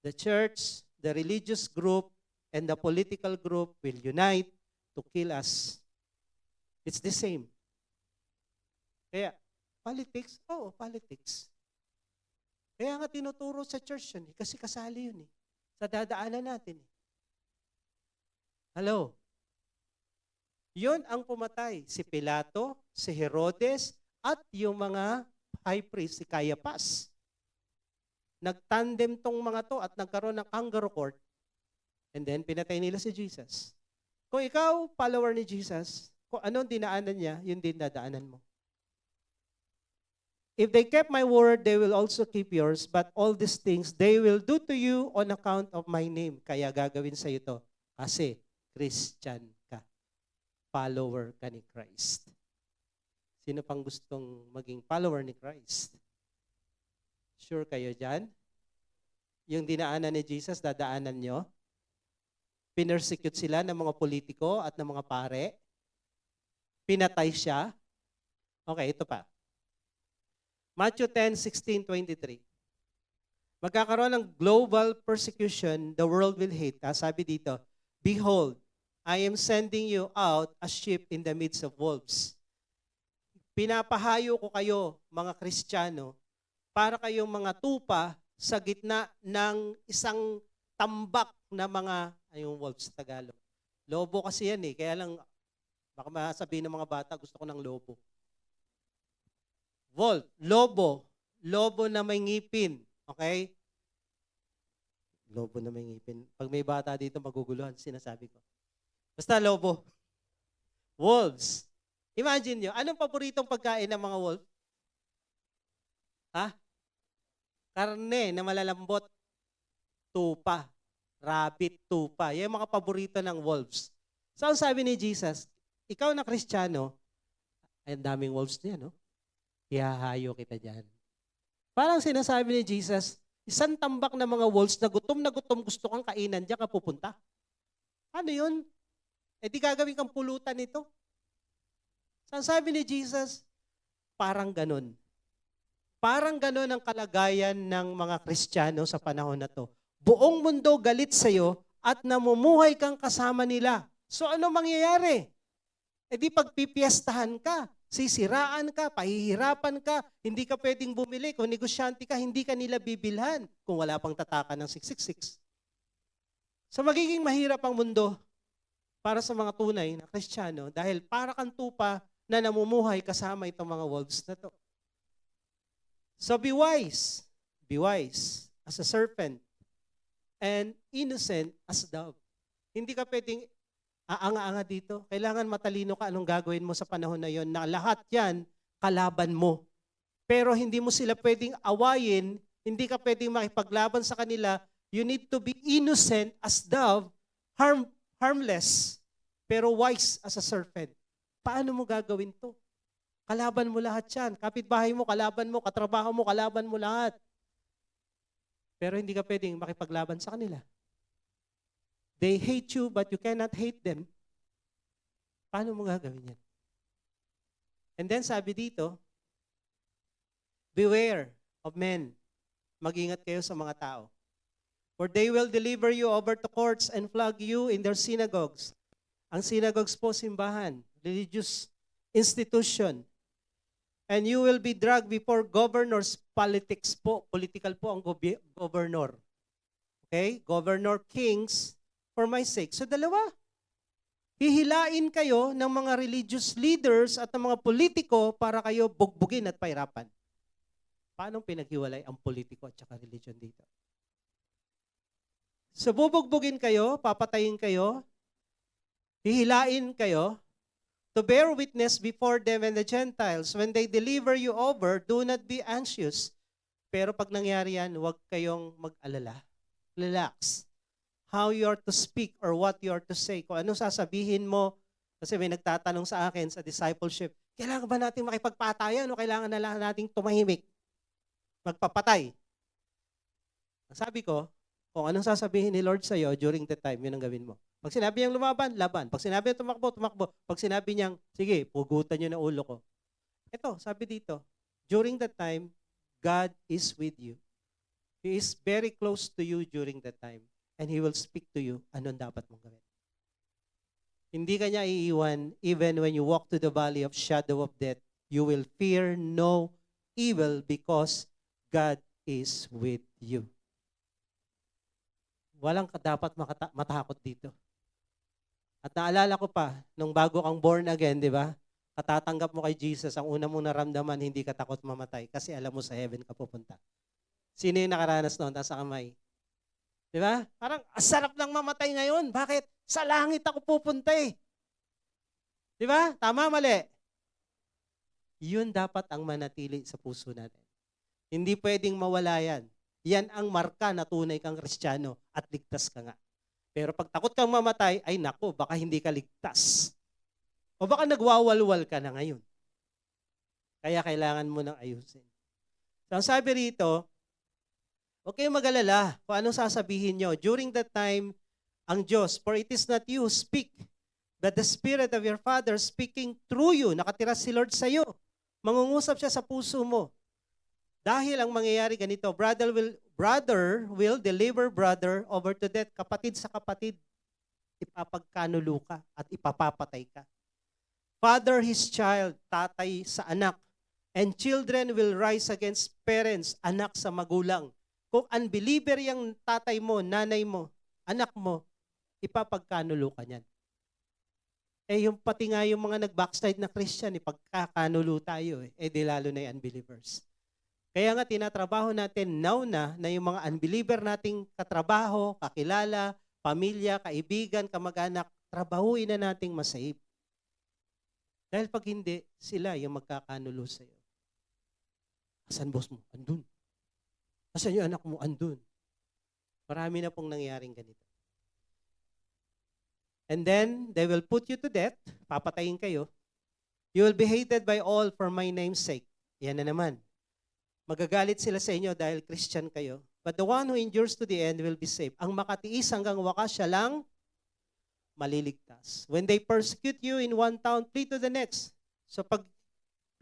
The church, the religious group, and the political group will unite to kill us. It's the same. Kaya, politics? Oo, politics. Kaya nga tinuturo sa church yun, kasi kasali yun sa dadaanan natin. Hello? Yun ang pumatay, si Pilato, si Herodes, at yung mga high priest, si Caiaphas. Nagtandem tong mga to at nagkaroon ng kangaroo court, and then pinatay nila si Jesus. Kung ikaw, follower ni Jesus, kung anong dinaanan niya, yun din dadaanan mo. If they kept my word, they will also keep yours, but all these things they will do to you on account of my name. Kaya gagawin sa ito kasi Christian ka. Follower ka ni Christ. Sino pang gustong maging follower ni Christ? Sure kayo dyan? Yung dinaanan ni Jesus, dadaanan nyo? Pinersecute sila ng mga politiko at ng mga pare? Pinatay siya? Okay, ito pa. Matthew 10:16-23. Magkakaroon ng global persecution, the world will hate. Sabi dito, behold, I am sending you out as sheep in the midst of wolves. Pinapahayo ko kayo, mga Kristiyano, para kayong mga tupa sa gitna ng isang tambak na mga, yung wolves sa Tagalog. Lobo kasi yan kaya lang, baka masabihin ng mga bata, gusto ko ng lobo. Wolf, lobo na may ngipin. Okay? Lobo na may ngipin. Pag may bata dito, maguguluhan, sinasabi ko. Basta lobo. Wolves. Imagine nyo, anong paboritong pagkain ng mga wolf? Ha? Karne na malalambot. Tupa. Rabbit, tupa. Yan yung mga paborito ng wolves. So, ang sabi ni Jesus, ikaw na Kristiyano, ay ang daming wolves niya, no? Ihahayo kita dyan. Parang sinasabi ni Jesus, isang tambak na mga wolves na gutom gusto kang kainan, diyan ka pupunta. Ano yun? Di gagawin kang pulutan nito. So, sabi ni Jesus, parang ganun. Parang ganun ang kalagayan ng mga Kristiyano sa panahon na to. Buong mundo galit sa'yo at namumuhay kang kasama nila. So ano mangyayari? Di pagpipiestahan ka, sisiraan ka, pahihirapan ka, hindi ka pwedeng bumili. Kung negosyante ka, hindi ka nila bibilhan kung wala pang tatakan ng 666. So magiging mahirap ang mundo para sa mga tunay na Kristiyano dahil para kang tupa na namumuhay kasama itong mga wolves na to. So be wise as a serpent and innocent as a dove. Hindi ka pwedeng aanga-anga dito. Kailangan matalino ka anong gagawin mo sa panahon na yon na lahat yan kalaban mo. Pero hindi mo sila pwedeng awayin, hindi ka pwedeng makipaglaban sa kanila. You need to be innocent as dove, harmless, pero wise as a serpent. Paano mo gagawin to? Kalaban mo lahat yan. Kapitbahay mo, kalaban mo. Katrabaho mo, kalaban mo lahat. Pero hindi ka pwedeng makipaglaban sa kanila. They hate you, but you cannot hate them. Paano mo gagawin yan? And then sabi dito, beware of men. Mag-ingat kayo sa mga tao. For they will deliver you over to courts and flog you in their synagogues. Ang synagogues po, simbahan, religious institution. And you will be dragged before governors, politics po, political po ang governor. Okay? Governor, kings, for my sake. So dalawa. Hihilain kayo ng mga religious leaders at ng mga politiko para kayo bugbugin at pahirapan. Paano pinaghiwalay ang politiko at saka religion dito? So bubugbugin kayo, papatayin kayo, hihilain kayo, to bear witness before them and the Gentiles. When they deliver you over, do not be anxious. Pero pag nangyari yan, huwag kayong mag-alala. Relax. How you are to speak or what you are to say. Kung ano sasabihin mo, kasi may nagtatanong sa akin sa discipleship, kailangan ba natin makipagpatayan o kailangan na lang nating tumahimik? Magpapatay. Sabi ko, kung anong sasabihin ni Lord sa'yo during the time, yun ang gawin mo. Pag sinabi niyang lumaban, laban. Pag sinabi niyang tumakbo, tumakbo. Pag sinabi niyang, sige, pugutan niyo na ulo ko. Ito, sabi dito, during that time, God is with you. He is very close to you during that time. And He will speak to you anong dapat mong gawin. Hindi ka niya iiwan, even when you walk to the valley of shadow of death, you will fear no evil because God is with you. Walang dapat matakot dito. At naalala ko pa, nung bago kang born again, di ba? Katatanggap mo kay Jesus, ang una mong naramdaman, hindi ka takot mamatay kasi alam mo sa heaven ka pupunta. Sino yung nakaranas noon? Taas sa kamay. Di ba? Parang, sarap lang mamatay ngayon. Bakit? Sa langit ako pupunta eh. Di ba? Tama, mali. Yun dapat ang manatili sa puso natin. Hindi pwedeng mawala yan. Yan ang marka na tunay kang Kristiyano at ligtas ka nga. Pero pag takot kang mamatay, ay nako, baka hindi ka ligtas. O baka nagwawalwal ka na ngayon. Kaya kailangan mo nang ayusin. So ang sabi rito, huwag kayong mag-alala kung anong sasabihin nyo. During that time, ang Diyos, for it is not you speak, but the Spirit of your Father speaking through you. Nakatira si Lord sa iyo. Mangungusap siya sa puso mo. Dahil ang mangyayari ganito, brother will deliver brother over to death. Kapatid sa kapatid, ipapagkanulo ka at ipapapatay ka. Father his child, tatay sa anak. And children will rise against parents, anak sa magulang. Kung unbeliever yung tatay mo, nanay mo, anak mo, ipapagkanulo ka niyan. Eh yung pati nga yung mga nag-backslide na Christian, ipagkakanulo tayo eh di lalo na yung unbelievers. Kaya nga tinatrabaho natin now na yung mga unbeliever nating katrabaho, kakilala, pamilya, kaibigan, kamag-anak, trabahuin na nating masave. Dahil pag hindi, sila yung magkakanulo sa'yo. Asan boss mo? Andun. Asan yung anak mo? Andun. Marami na pong nangyaring ganito. And then, they will put you to death, papatayin kayo. You will be hated by all for my name's sake. Yan na naman. Magagalit sila sa inyo dahil Christian kayo. But the one who endures to the end will be saved. Ang makatiis hanggang wakas, siya lang maliligtas. When they persecute you in one town, flee to the next. So pag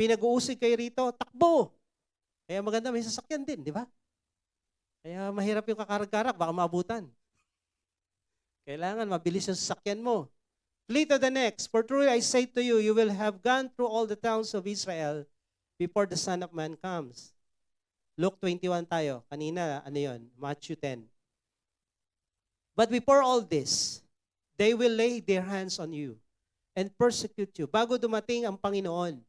pinag-uusig kayo rito, takbo. Kaya maganda may sasakyan din, di ba? Kaya mahirap yung kakarag-karak, baka maabutan. Kailangan mabilis yung sasakyan mo. Flee to the next. For truly I say to you, you will have gone through all the towns of Israel before the Son of Man comes. Luke 21 tayo. Kanina, ano yun? Matthew 10. But before all this, they will lay their hands on you and persecute you. Bago dumating ang Panginoon,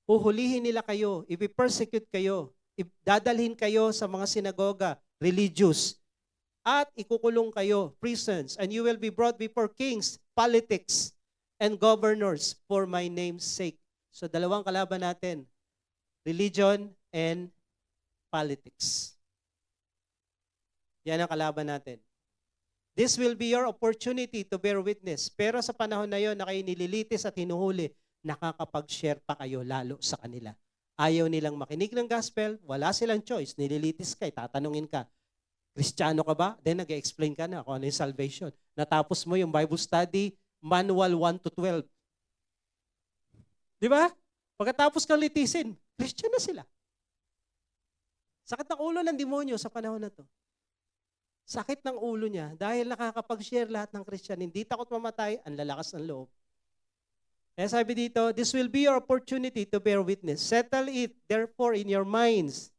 huhulihin nila kayo, ipipersecute kayo, dadalhin kayo sa mga sinagoga, religious, at ikukulong kayo, prisons, and you will be brought before kings, politics, and governors for my name's sake. So dalawang kalaban natin, religion and politics. Yan ang kalaban natin. This will be your opportunity to bear witness. Pero sa panahon na yon na kayo nililitis at hinuhuli, nakakapag-share pa kayo lalo sa kanila. Ayaw nilang makinig ng gospel, wala silang choice. Nililitis ka, tatanungin ka, Kristiyano ka ba? Then nag-explain ka na kung ano yung salvation. Natapos mo yung Bible study, manual 1 to 12. Di ba? Pagkatapos kang litisin, Christian na sila. Sakit ng ulo ng demonyo sa panahon na to. Sakit ng ulo niya dahil nakakapag-share lahat ng Christian. Hindi takot mamatay, ang lalakas ng loob. Kaya sabi dito, this will be your opportunity to bear witness. Settle it, therefore, in your minds,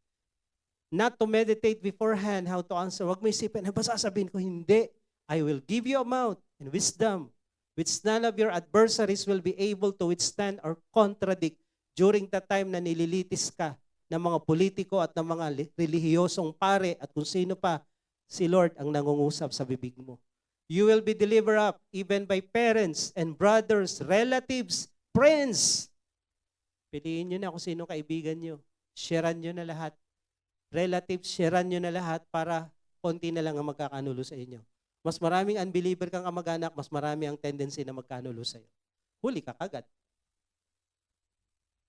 not to meditate beforehand how to answer. Huwag mo isipin, ano ba sasabihin ko? Hindi. I will give you a mouth and wisdom, which none of your adversaries will be able to withstand or contradict during the time na nililitis ka ng mga politiko at ng mga relihiyosong pare at kung sino pa, si Lord ang nangungusap sa bibig mo. You will be delivered up even by parents and brothers, relatives, friends. Piliin nyo na kung sino kaibigan nyo. Sharean nyo na lahat. Relatives, sharean nyo na lahat para konti na lang ang magkakanulo sa inyo. Mas maraming unbeliever kang kamag-anak, mas marami ang tendency na magkanulo sa iyo. Huli ka kagad.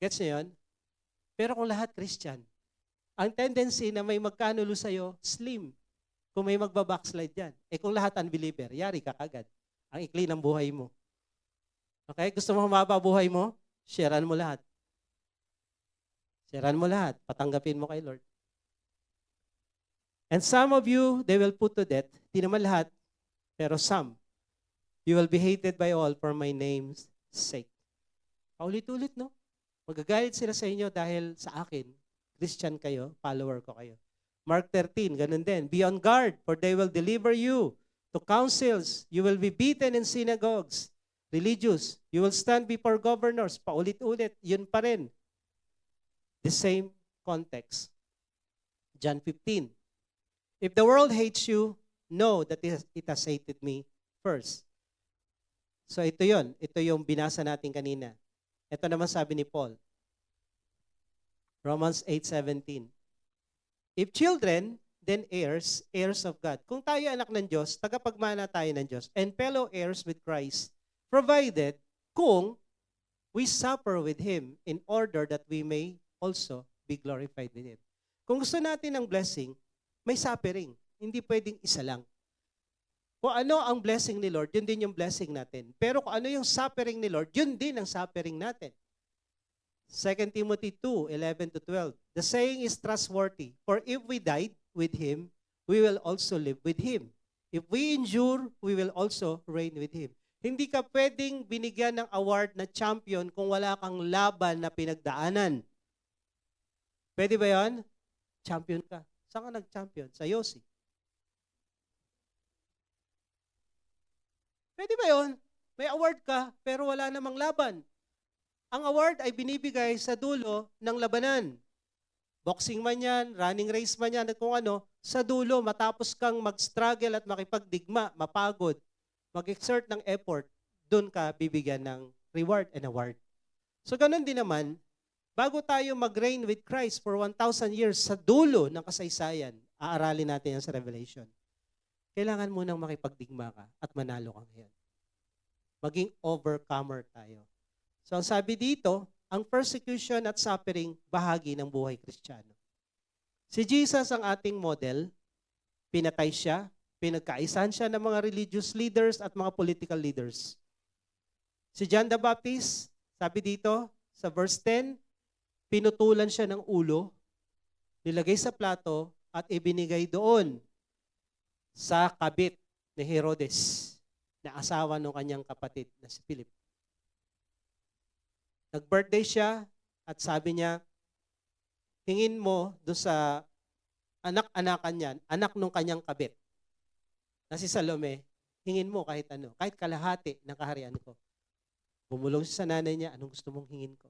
Gets nyo yun? Pero kung lahat Christian, ang tendency na may magkanulo sa iyo, slim. Kung may magbabackslide yan. Eh kung lahat unbeliever, yari ka kagad. Ang ikli ng buhay mo. Okay? Gusto mo humaba buhay mo? Sharean mo lahat. Sharean mo lahat. Patanggapin mo kay Lord. And some of you, they will put to death. Di naman lahat, pero some. You will be hated by all for my name's sake. Paulit-ulit, no? Magagalit sila sa inyo dahil sa akin, Christian kayo, follower ko kayo. Mark 13, ganun din. Be on guard, for they will deliver you to councils. You will be beaten in synagogues. Religious. You will stand before governors. Paulit-ulit, yun pa rin. The same context. John 15. If the world hates you, know that it has hated me first. So ito yon, ito yung binasa natin kanina. Ito naman sabi ni Paul. Romans 8:17. If children, then heirs, heirs of God. Kung tayo anak ng Diyos, tagapagmana tayo ng Diyos, and fellow heirs with Christ, provided kung we suffer with Him in order that we may also be glorified with Him. Kung gusto natin ng blessing, may suffering. Hindi pwedeng isa lang. Kung ano ang blessing ni Lord, yun din yung blessing natin. Pero kung ano yung suffering ni Lord, yun din ang suffering natin. 2 Timothy 2:11-12. The saying is trustworthy. For if we died with Him, we will also live with Him. If we endure, we will also reign with Him. Hindi ka pwedeng binigyan ng award na champion kung wala kang laban na pinagdaanan. Pwede ba yan? Champion ka. Saan ka nag-champion? Sa Yossi. Pwede ba yun? May award ka, pero wala namang laban. Ang award ay binibigay sa dulo ng labanan. Boxing man yan, running race man yan, at kung ano, sa dulo, matapos kang mag-struggle at makipagdigma, mapagod, mag-exert ng effort, doon ka bibigyan ng reward and award. So ganun din naman, bago tayo mag-reign with Christ for 1,000 years sa dulo ng kasaysayan, aaralin natin yan sa Revelation. Kailangan mo nang makipagdigma ka at manalo ka ngayon. Maging overcomer tayo. So ang sabi dito, ang persecution at suffering, bahagi ng buhay Kristiyano. Si Jesus ang ating model, pinatay siya, pinagkaisahan siya ng mga religious leaders at mga political leaders. Si John the Baptist, sabi dito sa verse 10, pinutulan siya ng ulo, nilagay sa plato at ibinigay doon sa kabit ni Herodes, na asawa ng kanyang kapatid na si Philip. Nag-birthday siya at sabi niya, hingin mo doon sa anak-anakan niyan, anak nung kanyang kabit, na si Salome, hingin mo kahit ano, kahit kalahati ng kaharian ko. Bumulong siya sa nanay niya, anong gusto mong hingin ko?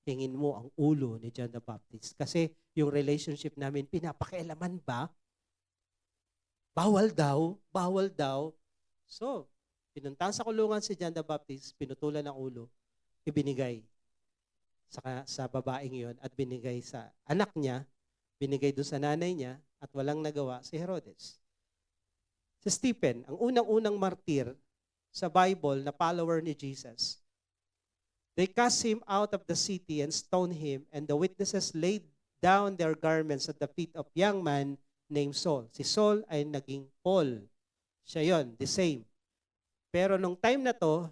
Hingin mo ang ulo ni John the Baptist. Kasi yung relationship namin, pinapakialaman ba? Bawal daw, bawal daw. So, pinuntahan sa kulungan si John the Baptist, pinutulan ng ulo, ibinigay sa babaeng yon at binigay sa anak niya, binigay doon sa nanay niya at walang nagawa si Herodes. Si Stephen, ang unang-unang martir sa Bible na follower ni Jesus. They cast him out of the city and stoned him, and the witnesses laid down their garments at the feet of young man named Saul. Si Saul ay naging Paul. Siya yon, the same. Pero nung time na to,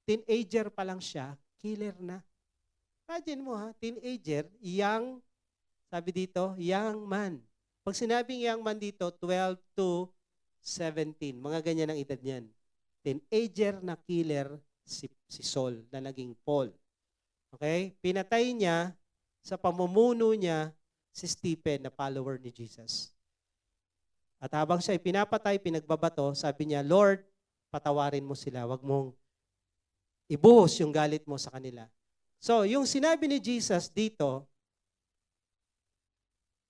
teenager pa lang siya, killer na. Imagine mo ha, teenager, young, sabi dito, young man. Pag sinabing young man dito, 12 to 17. Mga ganyan ang edad niyan. Teenager na killer si Saul na naging Paul. Okay? Pinatay niya sa pamumuno niya si Stephen na follower ni Jesus. At habang siya pinapatay, pinagbabato, sabi niya, Lord, patawarin mo sila. Huwag mong ibuhos yung galit mo sa kanila. So, yung sinabi ni Jesus dito,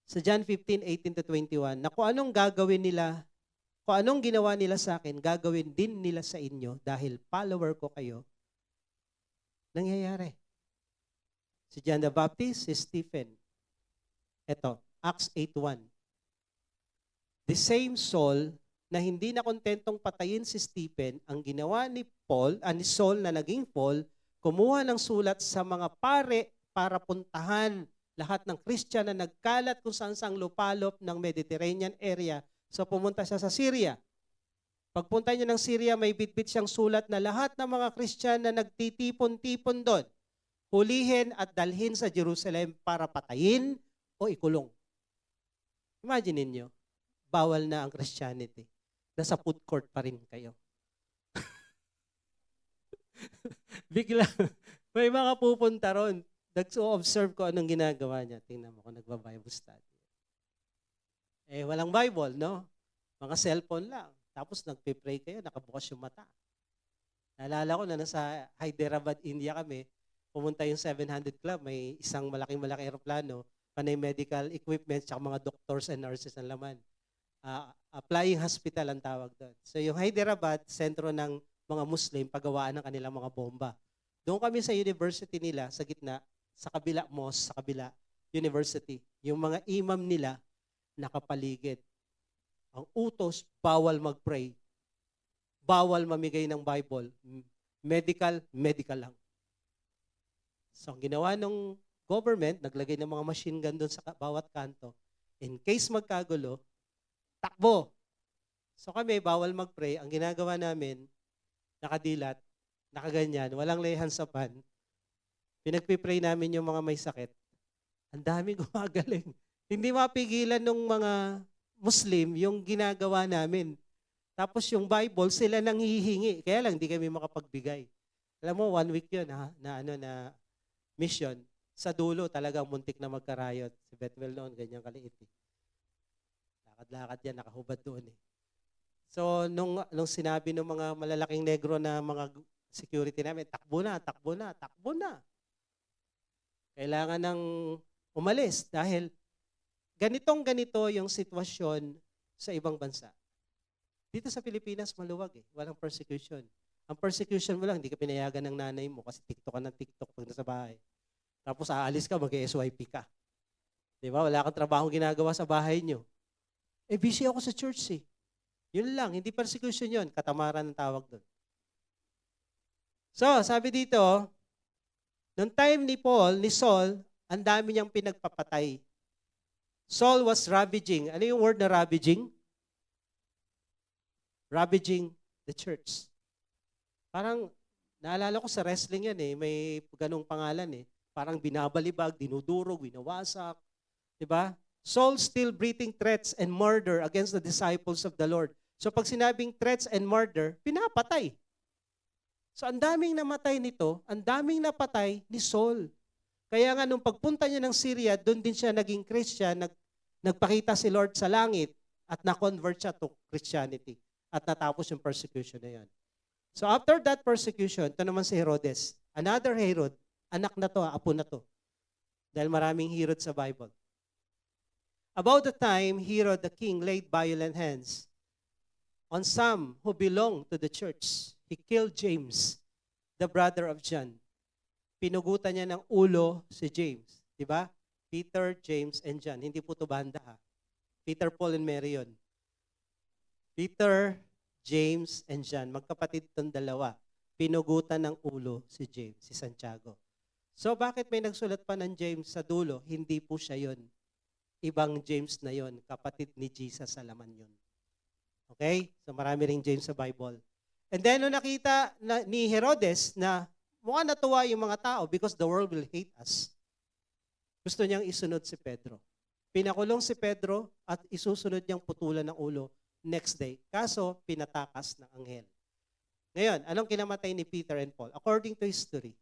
sa John 15:18 to 21, na kung anong gagawin nila, kung anong ginawa nila sa akin, gagawin din nila sa inyo dahil follower ko kayo, nangyayari. Si John the Baptist, si Stephen. Ito, Acts 8:1. The same Saul na hindi na kontentong patayin si Stephen, ang ginawa ni ni Saul na naging Paul, kumuha ng sulat sa mga pare para puntahan lahat ng Christian na nagkalat kung saan-saang lupalop ng Mediterranean area. So pumunta siya sa Syria. Pagpunta niya ng Syria, may bitbit siyang sulat na lahat ng mga Christian na nagtitipon-tipon doon, hulihin at dalhin sa Jerusalem para patayin o ikulong. Imagine niyo, bawal na ang Christianity. Nasa food court pa rin kayo. Bigla, may mga pupunta ron. Nag-observe ko anong ginagawa niya. Tingnan mo kung nagba-Bible study. Walang Bible, no? Mga cellphone lang. Tapos nagpe-pray kayo, nakabukas yung mata. Naalala ko na nasa Hyderabad, India kami, pumunta yung 700 Club, may isang malaking aeroplano, panay medical equipment, tsaka mga doctors and nurses ang laman. Flying hospital ang tawag doon. So yung Hyderabad, sentro ng mga Muslim, paggawaan ng kanilang mga bomba. Doon kami sa university nila, sa gitna, sa kabila mosque, sa kabila university. Yung mga imam nila, nakapaligid. Ang utos, bawal mag-pray. Bawal mamigay ng Bible. Medical lang. So ang ginawa ng government, naglagay ng mga machine gun doon sa bawat kanto. In case magkagulo, takbo. So kami, bawal mag-pray. Ang ginagawa namin, nakadilat, nakaganyan, walang lehan sa pan. Pinagpipray namin yung mga may sakit. Ang daming gumagaling. Hindi mapigilan ng mga Muslim yung ginagawa namin. Tapos yung Bible, sila nang hihingi. Kaya lang, hindi kami makapagbigay. Alam mo, 1 week yun, na mission. Sa dulo, talagang muntik na magkarayot. Si Bethwell noon, ganyan kaliit. Lakad-lakad yan, nakahubad doon . So, nung sinabi ng mga malalaking negro na mga security namin, takbo na. Kailangan ng umalis dahil ganito yung sitwasyon sa ibang bansa. Dito sa Pilipinas, maluwag walang persecution. Ang persecution mo lang, hindi ka pinayagan ng nanay mo kasi TikTok ka ng TikTok pag nasa bahay. Tapos aalis ka, mag-SYP ka. Di ba? Wala kang trabaho ginagawa sa bahay nyo. Busy ako sa church . Yun lang, hindi persecution yun. Katamaran ng tawag doon. So, sabi dito, noong time ni Saul, ang dami niyang pinagpapatay. Saul was ravaging. Ano yung word na ravaging? Ravaging the church. Parang, naalala ko sa wrestling yan may ganung pangalan Parang binabalibag, dinudurog, winawasak. Diba? Saul still breathing threats and murder against the disciples of the Lord. So pag sinabing threats and murder, pinapatay. So ang daming namatay nito, ang daming napatay ni Saul. Kaya nga nung pagpunta niya ng Syria, doon din siya naging Christian, nagpakita si Lord sa langit at na-convert siya to Christianity. At natapos yung persecution na yan. So after that persecution, ito naman si Herodes. Another Herod, anak na to, apo na to. Dahil maraming Herod sa Bible. About the time Herod the king laid violent hands on some who belonged to the church, he killed James, the brother of John. Pinugutan niya ng ulo si James. Diba? Peter, James, and John. Hindi po ito banda Peter, Paul, and Mary yun. Peter, James, and John. Magkapatid itong dalawa. Pinugutan ng ulo si James, si Santiago. So bakit may nagsulat pa ng James sa dulo? Hindi po siya yun. Ibang James na yon, kapatid ni Jesus sa laman yun. Okay? So marami ring James sa Bible. And then nung nakita ni Herodes na mukhang natuwa yung mga tao because the world will hate us, gusto niyang isunod si Pedro. Pinakulong si Pedro at isusunod niyang putulan ng ulo next day. Kaso, pinatakas ng anghel. Ngayon, anong kinamatay ni Peter and Paul? According to history,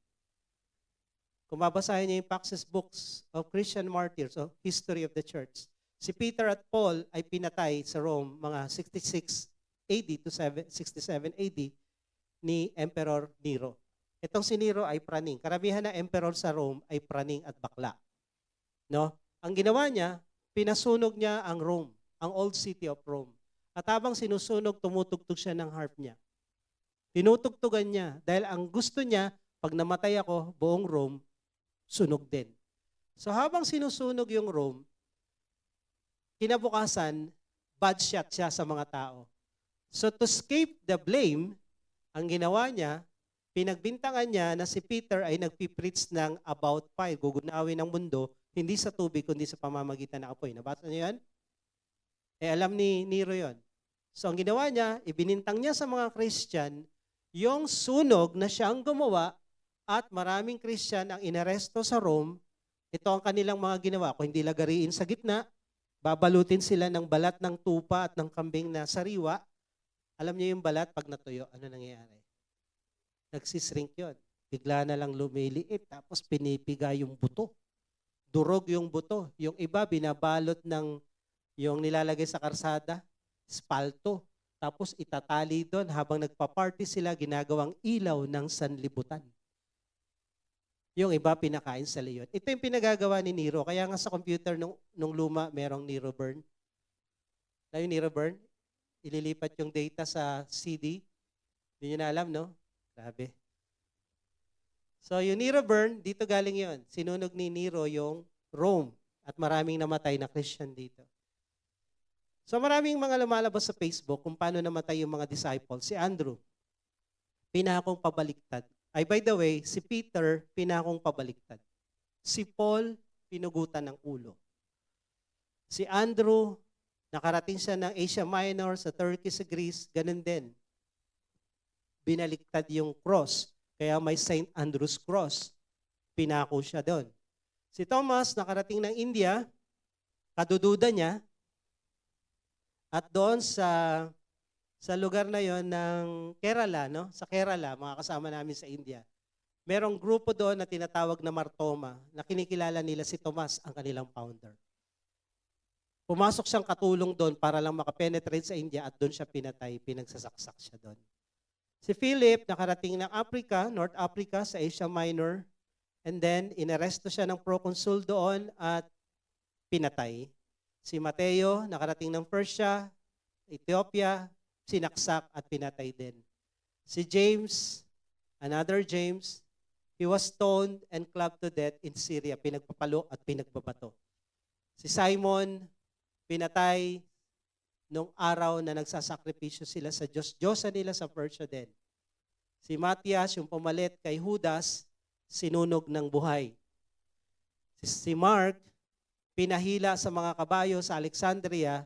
kung babasahin niyo yung Paxos Books of Christian Martyrs of History of the Church, si Peter at Paul ay pinatay sa Rome mga 66 AD to 67 AD ni Emperor Nero. Itong si Nero ay praning. Karamihan na emperor sa Rome ay praning at bakla. No? Ang ginawa niya, pinasunog niya ang Rome, ang old city of Rome. At habang sinusunog, tumutugtog siya ng harp niya. Tinutugtugan niya dahil ang gusto niya, pag namatay ako, buong Rome, sunog din. So habang sinusunog yung Rome, kinabukasan, bad shot siya sa mga tao. So to escape the blame, ang ginawa niya, pinagbintangan niya na si Peter ay nagpipreach ng about fire, gugunawin ng mundo, hindi sa tubig, kundi sa pamamagitan ng apoy. Nabasa niyo yan? Alam ni Nero yon. So ang ginawa niya, ibinintang niya sa mga Christian yung sunog na siyang gumawa at maraming Christian ang inaresto sa Rome. Ito ang kanilang mga ginawa. Kung hindi lagariin sa gitna, babalutin sila ng balat ng tupa at ng kambing na sariwa. Alam niyo yung balat pag natuyo, ano nangyayari? Nagsishrink yun. Bigla na lang lumiliit, tapos pinipiga yung buto. Durog yung buto. Yung iba, binabalot ng yung nilalagay sa karsada, espalto. Tapos itatali doon habang nagpa-party sila, ginagawang ilaw ng sanlibutan. Yung iba, pinakain sa leyon. Ito yung pinagagawa ni Nero. Kaya nga sa computer nung luma, merong Nero burn. Na yung Nero burn, ililipat yung data sa CD. Hindi nyo na alam, no? Grabe. So yung Nero burn, dito galing yon. Sinunog ni Nero yung Rome at maraming namatay na Christian dito. So maraming mga lumalabas sa Facebook kung paano namatay yung mga disciples. Si Andrew, pinakong pabaliktad. Ay, by the way, si Peter, pinakong pabaliktad. Si Paul, pinugutan ng ulo. Si Andrew, nakarating siya ng Asia Minor, sa Turkey, sa Greece, ganun din. Binaliktad yung cross. Kaya may St. Andrew's Cross. Pinako siya doon. Si Thomas, nakarating ng India, kadududa niya, at doon sa lugar na yon ng Kerala, no? Sa Kerala, mga kasama namin sa India, merong grupo doon na tinatawag na Martoma, na kinikilala nila si Tomas, ang kanilang founder. Pumasok siyang katulong doon para lang makapenetrate sa India at doon siya pinatay, pinagsasaksak siya doon. Si Philip, nakarating ng Africa, North Africa, sa Asia Minor, and then inaresto siya ng proconsul doon at pinatay. Si Mateo, nakarating ng Persia, Ethiopia, sinaksak at pinatay din. Si James, another James, he was stoned and clubbed to death in Syria, pinagpapalo at pinagbabato. Si Simon, pinatay nung araw na nagsasakripisyo sila sa Diyos. Diyosa nila sa Persia din. Si Matias, yung pumalit kay Judas, sinunog ng buhay. Si Mark, pinahila sa mga kabayo sa Alexandria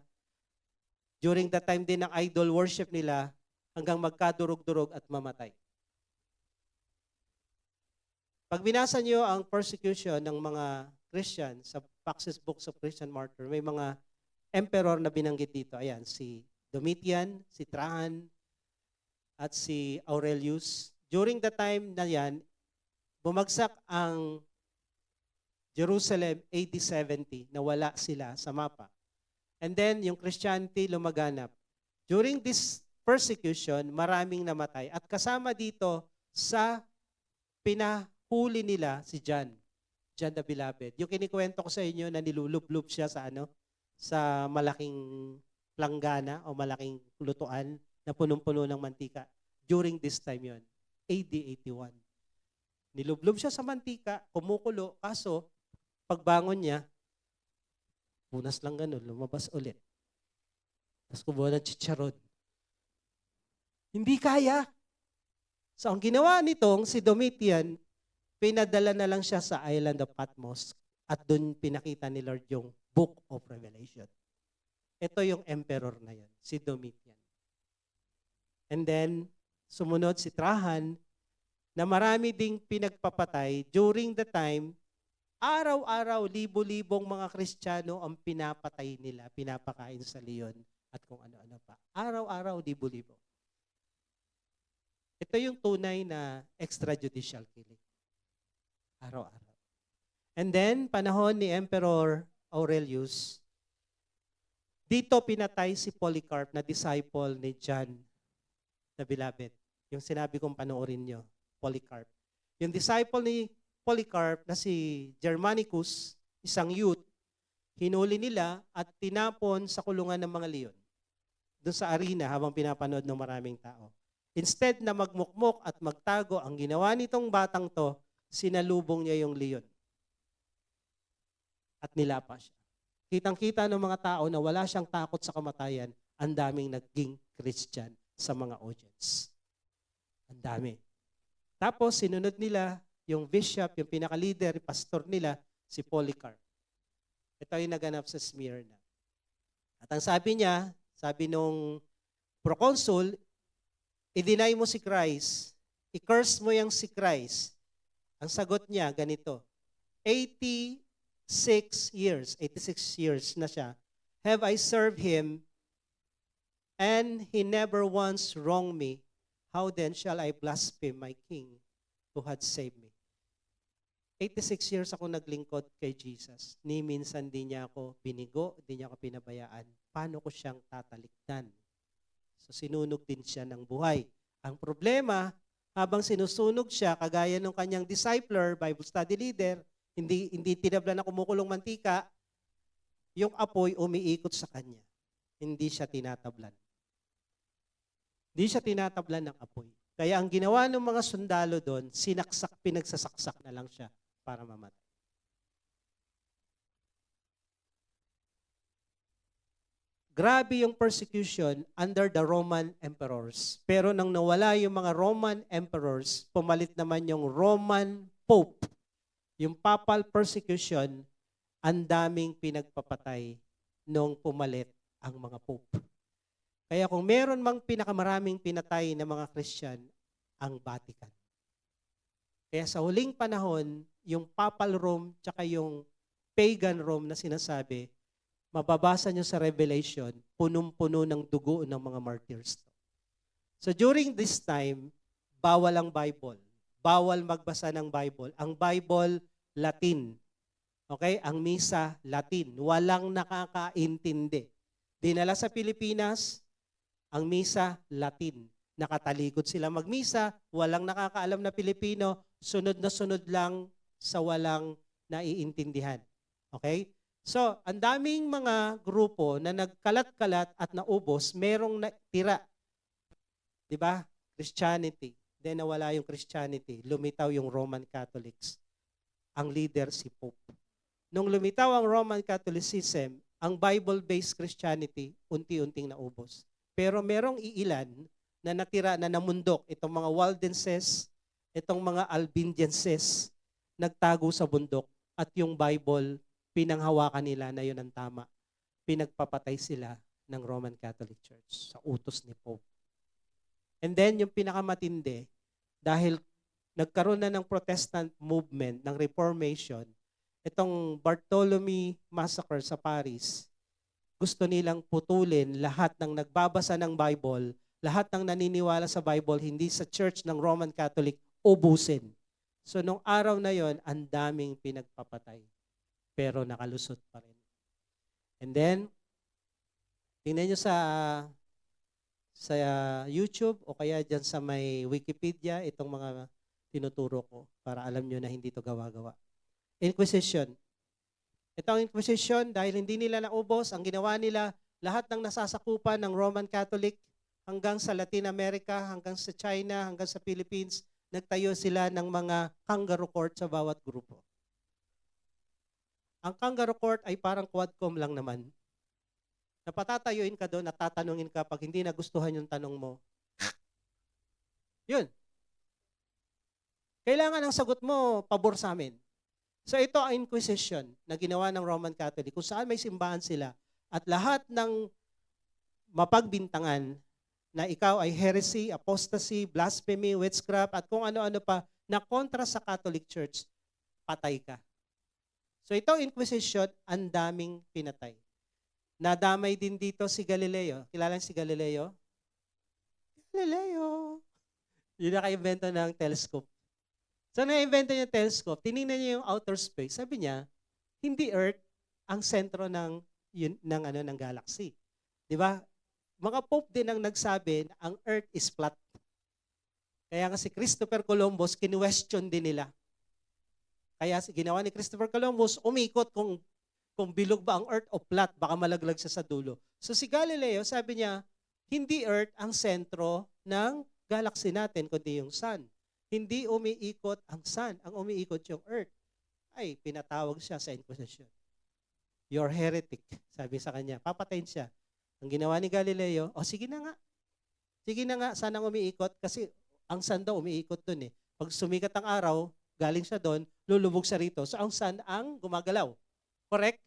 during the time din ng idol worship nila hanggang magkadurog-durog at mamatay. Pag binasa niyo ang persecution ng mga Christian sa Paxos Books of Christian Martyr, may mga emperor na binanggit dito. Ayan, si Domitian, si Trajan, at si Aurelius. During the time na yan, bumagsak ang Jerusalem AD 70, nawala sila sa mapa. And then, yung Christianity lumaganap. During this persecution, maraming namatay. At kasama dito sa pinahuli nila si John the Beloved. Yung kinikwento ko sa inyo na nilulublob siya sa malaking planggana o malaking lutuan na punong-puno ng mantika. During this time yon, AD 81. Nilublob siya sa mantika, kumukulo, kaso pagbangon niya, punas lang ganun, lumabas ulit. Tapos kumuha ng chicharon. Hindi kaya. So ang ginawa nitong si Domitian, pinadala na lang siya sa island of Patmos at doon pinakita ni Lord yung Book of Revelation. Ito yung emperor na yan, si Domitian. And then, sumunod si Trajan, na marami ding pinagpapatay during the time Araw-araw, libo-libong mga Kristiyano ang pinapatay nila, pinapakain sa leon at kung ano-ano pa. Araw-araw, libo-libo. Ito yung tunay na extrajudicial killing. Araw-araw. And then, panahon ni Emperor Aurelius, dito pinatay si Polycarp na disciple ni John the Beloved. Yung sinabi kong panoorin nyo, Polycarp. Yung disciple ni Polycarp na si Germanicus, isang youth, hinuli nila at tinapon sa kulungan ng mga leon. Doon sa arena habang pinapanood ng maraming tao. Instead na magmukmok at magtago, ang ginawa nitong batang to, sinalubong niya yung leon. At nilapa siya. Kitang-kita ng mga tao na wala siyang takot sa kamatayan, ang daming naging Christian sa mga audience. Ang dami. Tapos sinunod nila yung bishop, yung pinaka-leader, pastor nila, si Polycarp. Ito yung naganap sa Smyrna. At ang sabi niya, sabi nung proconsul, i-deny mo si Christ, i-curse mo yung si Christ. Ang sagot niya, ganito, 86 years na siya, have I served him, and he never once wronged me. How then shall I blaspheme my king who had saved me? 86 years ako naglingkod kay Jesus. Ni minsan di niya ako binigo, di niya ako pinabayaan. Paano ko siyang tatalikdan? So sinunog din siya ng buhay. Ang problema, habang sinusunog siya, kagaya ng kanyang discipler, Bible study leader, hindi tinablan na kumukulong mantika, yung apoy umiikot sa kanya. Hindi siya tinatablan. Hindi siya tinatablan ng apoy. Kaya ang ginawa ng mga sundalo doon, pinagsasaksak na lang siya para mamatay. Grabe yung persecution under the Roman emperors. Pero nang nawala yung mga Roman emperors, pumalit naman yung Roman Pope. Yung papal persecution, ang daming pinagpapatay nung pumalit ang mga Pope. Kaya kung meron mang pinakamaraming pinatay na mga Christian, ang Vatican. Kaya sa huling panahon, yung Papal Rome tsaka yung Pagan Rome na sinasabi, mababasa nyo sa Revelation, punong-puno ng dugo ng mga martyrs. So during this time, bawal ang Bible. Bawal magbasa ng Bible. Ang Bible, Latin. Okay? Ang misa, Latin. Walang nakakaintindi. Dinala sa Pilipinas, ang misa, Latin. Nakatalikod sila magmisa, walang nakakaalam na Pilipino, sunod na sunod lang sa walang naiintindihan. Okay? So, ang daming mga grupo na nagkalat-kalat at naubos, merong natira. 'Di ba? Christianity. Then nawala yung Christianity, lumitaw yung Roman Catholics. Ang leader si Pope. Nung lumitaw ang Roman Catholicism, ang Bible-based Christianity unti-unting naubos. Pero merong iilan na natira na namundok, itong mga Waldenses, itong mga Albingenses, nagtago sa bundok at yung Bible, pinanghawakan nila na yun ang tama. Pinagpapatay sila ng Roman Catholic Church sa utos ni Pope. And then yung pinakamatindi, dahil nagkaroon na ng Protestant movement, ng Reformation, itong Bartholomew Massacre sa Paris, gusto nilang putulin lahat ng nagbabasa ng Bible, lahat ng naniniwala sa Bible, hindi sa church ng Roman Catholic, ubusin. So nung araw na yon, ang daming pinagpapatay. Pero nakalusot pa rin. And then, tingnan nyo sa YouTube o kaya dyan sa may Wikipedia, itong mga tinuturo ko para alam nyo na hindi to gawa-gawa. Inquisition. Ito ang Inquisition, dahil hindi nila naubos, ang ginawa nila, lahat ng nasasakupan ng Roman Catholic hanggang sa Latin America, hanggang sa China, hanggang sa Philippines, nagtayo sila ng mga kangaroo court sa bawat grupo. Ang kangaroo court ay parang quadcom lang naman. Napatatayuin ka doon at tatanungin ka pag hindi nagustuhan yung tanong mo. Yun. Kailangan ang sagot mo, pabor sa amin. So ito ang Inquisition na ginawa ng Roman Catholic, kung saan may simbahan sila at lahat ng mapagbintangan na ikaw ay heresy, apostasy, blasphemy, witchcraft, at kung ano-ano pa na kontra sa Catholic Church, patay ka. So ito, Inquisition, ang daming pinatay. Nadamay din dito si Galileo. Kilala si Galileo? Galileo. Yun naka-invento ng telescope. So na-invento niya yung telescope, tinignan niya yung outer space. Sabi niya, hindi Earth ang sentro ng galaxy. 'Di ba? Mga pope din ang nagsabi na ang Earth is flat. Kaya nga si Christopher Columbus, kinwestiyon din nila. Kaya ginawa ni Christopher Columbus, umikot kung bilog ba ang Earth o flat, baka malaglag siya sa dulo. So si Galileo, sabi niya, hindi Earth ang sentro ng galaxy natin, kundi yung Sun. Hindi umiikot ang Sun, ang umiikot yung Earth. Ay, pinatawag siya sa Inquisition. You're heretic, sabi sa kanya. Papatayin siya. Ang ginawa ni Galileo, sige na nga. Sige na nga, sanang umiikot kasi ang Sun daw umiikot dun eh. Pag sumikat ang araw, galing siya doon, lulubog siya rito. So ang Sun ang gumagalaw. Correct?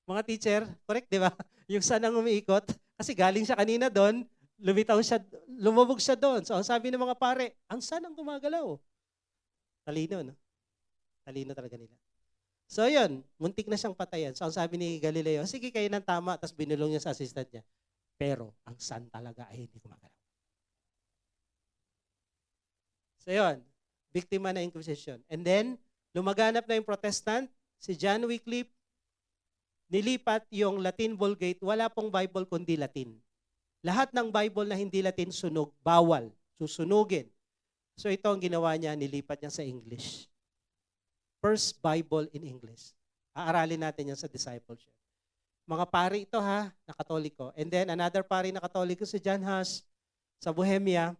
Mga teacher, correct, di ba? Yung Sun ang umiikot kasi galing siya kanina doon, lumubog siya doon. So ang sabi ng mga pare, ang Sun ang gumagalaw. Talino, no? Talino talaga nila. So yun, muntik na siyang patayan. So ang sabi ni Galileo, sige kayo ng tama, tapos binulong niya sa assistant niya. Pero ang Sun talaga ay hindi gumagalaw. So yun, biktima na Inquisition. And then, lumaganap na yung Protestant, si John Wycliffe, nilipat yung Latin Vulgate, wala pong Bible kundi Latin. Lahat ng Bible na hindi Latin sunog, bawal, susunugin. So ito ang ginawa niya, nilipat niya sa English. First Bible in English. Aaralin natin yan sa discipleship. Mga pari ito ha, na Katoliko. And then another pari na Katoliko si John Huss sa Bohemia.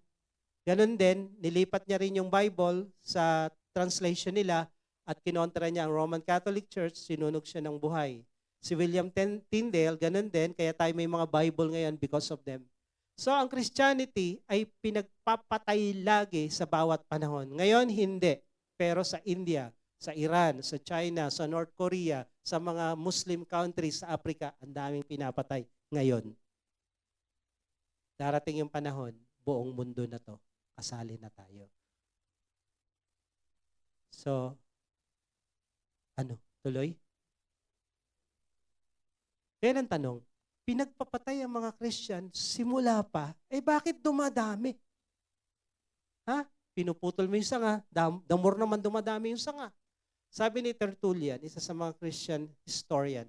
Ganun din, nilipat niya rin yung Bible sa translation nila at kinontra niya ang Roman Catholic Church, sinunog siya ng buhay. Si William Tyndale, ganun din, kaya tayo may mga Bible ngayon because of them. So ang Christianity ay pinagpapatay lagi sa bawat panahon. Ngayon, hindi. Pero sa India, sa Iran, sa China, sa North Korea, sa mga Muslim countries sa Africa, ang daming pinapatay ngayon. Darating yung panahon, buong mundo na to, kasali na tayo. So, tuloy? Kaya ang tanong, pinagpapatay ang mga Christian simula pa, bakit dumadami? Ha? Pinuputol mo yung sanga, the more naman dumadami yung sanga. Sabi ni Tertullian, isa sa mga Christian historian,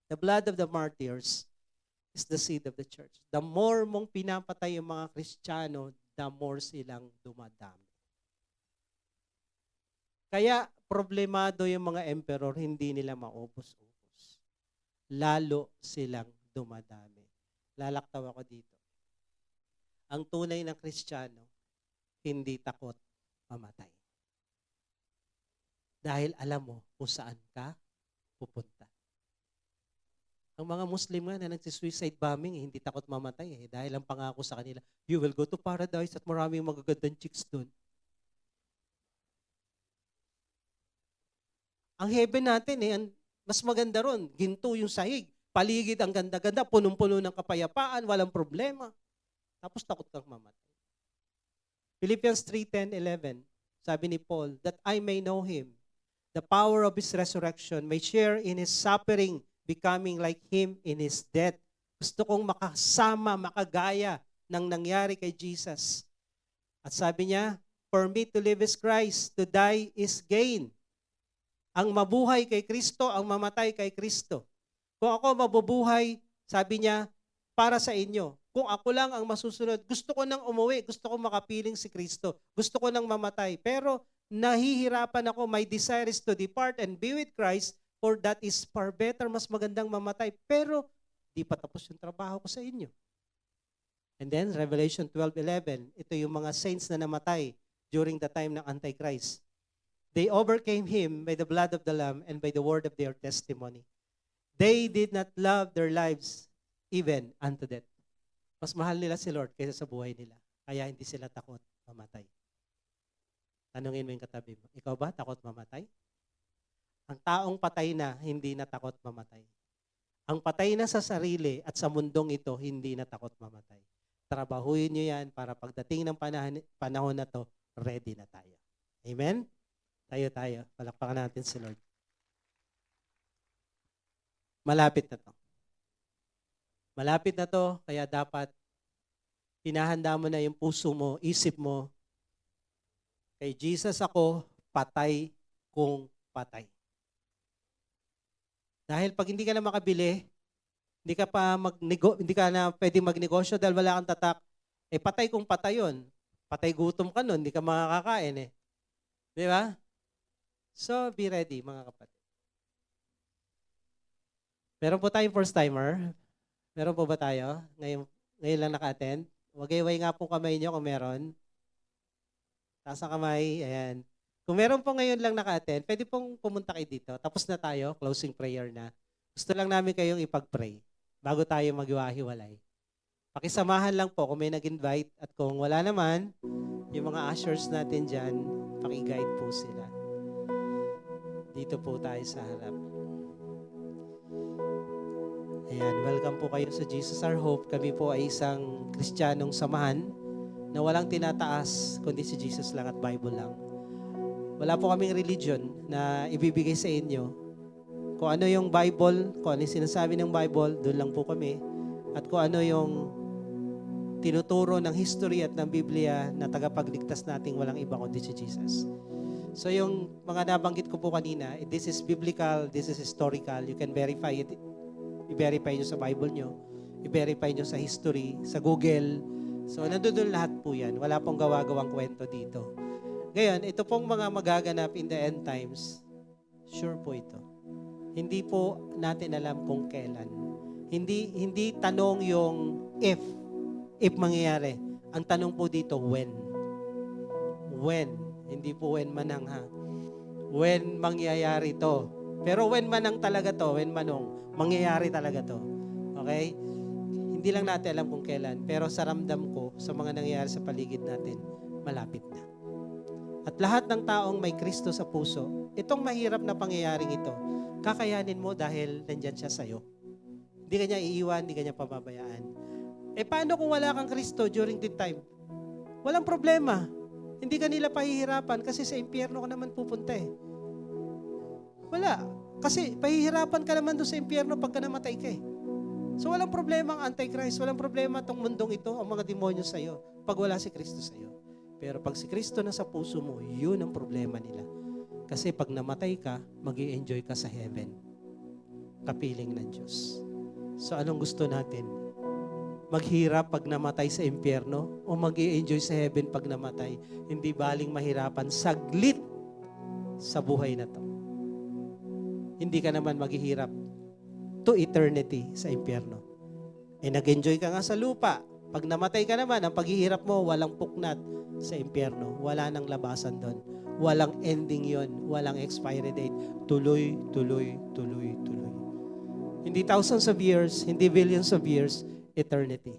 the blood of the martyrs is the seed of the church. The more mong pinapatay yung mga Kristiyano, the more silang dumadami. Kaya problemado yung mga emperor, hindi nila maubos-ubos. Lalo silang dumadami. Lalaktaw ako dito. Ang tunay na Kristiyano, hindi takot mamatay. Dahil alam mo kung saan ka pupunta. Ang mga Muslim nga na nagsi-suicide bombing, hindi takot mamatay dahil ang pangako sa kanila, you will go to paradise at maraming magagandang chicks doon. Ang heaven natin mas maganda ron. Ginto yung sahig. Paligid ang ganda-ganda, punong-puno ng kapayapaan, walang problema. Tapos takot kang mamatay. Philippians 3:10-11, sabi ni Paul, that I may know Him, the power of His resurrection, may share in His suffering, becoming like Him in His death. Gusto kong makasama, makagaya ng nangyari kay Jesus. At sabi niya, for me to live is Christ, to die is gain. Ang mabuhay kay Kristo, ang mamatay kay Kristo. Kung ako mabubuhay, sabi niya, para sa inyo. Kung ako lang ang masusunod, gusto ko nang umuwi, gusto ko makapiling si Kristo, gusto ko nang mamatay. Pero nahihirapan ako, my desire is to depart and be with Christ, for that is far better, mas magandang mamatay. Pero di pa tapos yung trabaho ko sa inyo. And then, Revelation 12:11, ito yung mga saints na namatay during the time ng Antichrist. They overcame him by the blood of the Lamb and by the word of their testimony. They did not love their lives even unto death. Mas mahal nila si Lord kaysa sa buhay nila. Kaya hindi sila takot mamatay. Tanungin mo yung katabi mo, ikaw ba takot mamatay? Ang taong patay na, hindi na takot mamatay. Ang patay na sa sarili at sa mundong ito, hindi na takot mamatay. Trabahuin nyo yan para pagdating ng panahon na to, ready na tayo. Amen? Tayo. Palakpakan natin si Lord. Malapit na to. Malapit na to, kaya dapat pinahanda mo na yung puso mo, isip mo, kay Jesus ako, patay kung patay. Dahil pag hindi ka na makabili, hindi ka na pwedeng magnegosyo dahil wala kang tatak, patay kung patay yun. Patay gutom ka nun, hindi ka makakakain eh. Di ba? So, be ready mga kapatid. Meron po tayong first timer. Meron po ba tayo? Ngayon lang naka-attend? Wag-iway nga po kamay niyo kung meron. Taas ang kamay. Ayan. Kung meron po ngayon lang naka-attend, pwede pong pumunta kayo dito. Tapos na tayo, closing prayer na. Gusto lang namin kayong ipag-pray bago tayo maghiwa-hiwalay. Pakisamahan lang po kung may nag-invite at kung wala naman, yung mga ushers natin dyan, paki-guide po sila. Dito po tayo sa harap. Ayan, welcome po kayo sa Jesus Our Hope. Kami po ay isang Kristiyanong samahan na walang tinataas kundi si Jesus lang at Bible lang. Wala po kaming religion na ibibigay sa inyo. Kung ano yung Bible, kung ano yung sinasabi ng Bible, doon lang po kami. At kung ano yung tinuturo ng history at ng Biblia na tagapagligtas nating walang iba kundi si Jesus. So yung mga nabanggit ko po kanina, this is biblical, this is historical. You can verify it. I-verify nyo sa Bible nyo. I-verify nyo sa history, sa Google. So nandun lahat po yan. Wala pong gawa-gawang kwento dito. Ngayon, ito pong mga magaganap in the end times, sure po ito. Hindi po natin alam kung kailan. Hindi tanong yung if mangyayari. Ang tanong po dito, when. When. Hindi po when manang ha. When mangyayari to. Pero when manang talaga to, when manong, mangyayari talaga to. Okay? Hindi lang natin alam kung kailan. Pero sa ramdam ko, sa mga nangyayari sa paligid natin, malapit na. At lahat ng taong may Kristo sa puso, itong mahirap na pangyayaring ito, kakayanin mo dahil nandyan siya sa'yo. Hindi ka niya iiwan, hindi ka niya pababayaan. Paano kung wala kang Kristo during the time? Walang problema. Hindi ka nila pahihirapan kasi sa impyerno ka naman pupunta eh. Wala. Kasi pahihirapan ka naman doon sa impyerno pagka namatay ka eh. So walang problema ang Antichrist, walang problema itong mundong ito, ang mga demonyo sa'yo, pag wala si Kristo sa'yo. Pero pag si Kristo na sa puso mo, yun ang problema nila. Kasi pag namatay ka, mag-i-enjoy ka sa heaven. Kapiling ng Diyos. So anong gusto natin? Maghirap pag namatay sa impyerno o mag-i-enjoy sa heaven pag namatay? Hindi baling mahirapan, saglit sa buhay na to. Hindi ka naman maghihirap to eternity sa impyerno. Nag-enjoy ka nga sa lupa. Pag namatay ka naman, ang paghihirap mo, walang puknat sa impyerno. Wala nang labasan doon. Walang ending yon, walang expiry date. Tuloy, tuloy, tuloy, tuloy. Hindi thousands of years, hindi billions of years, eternity.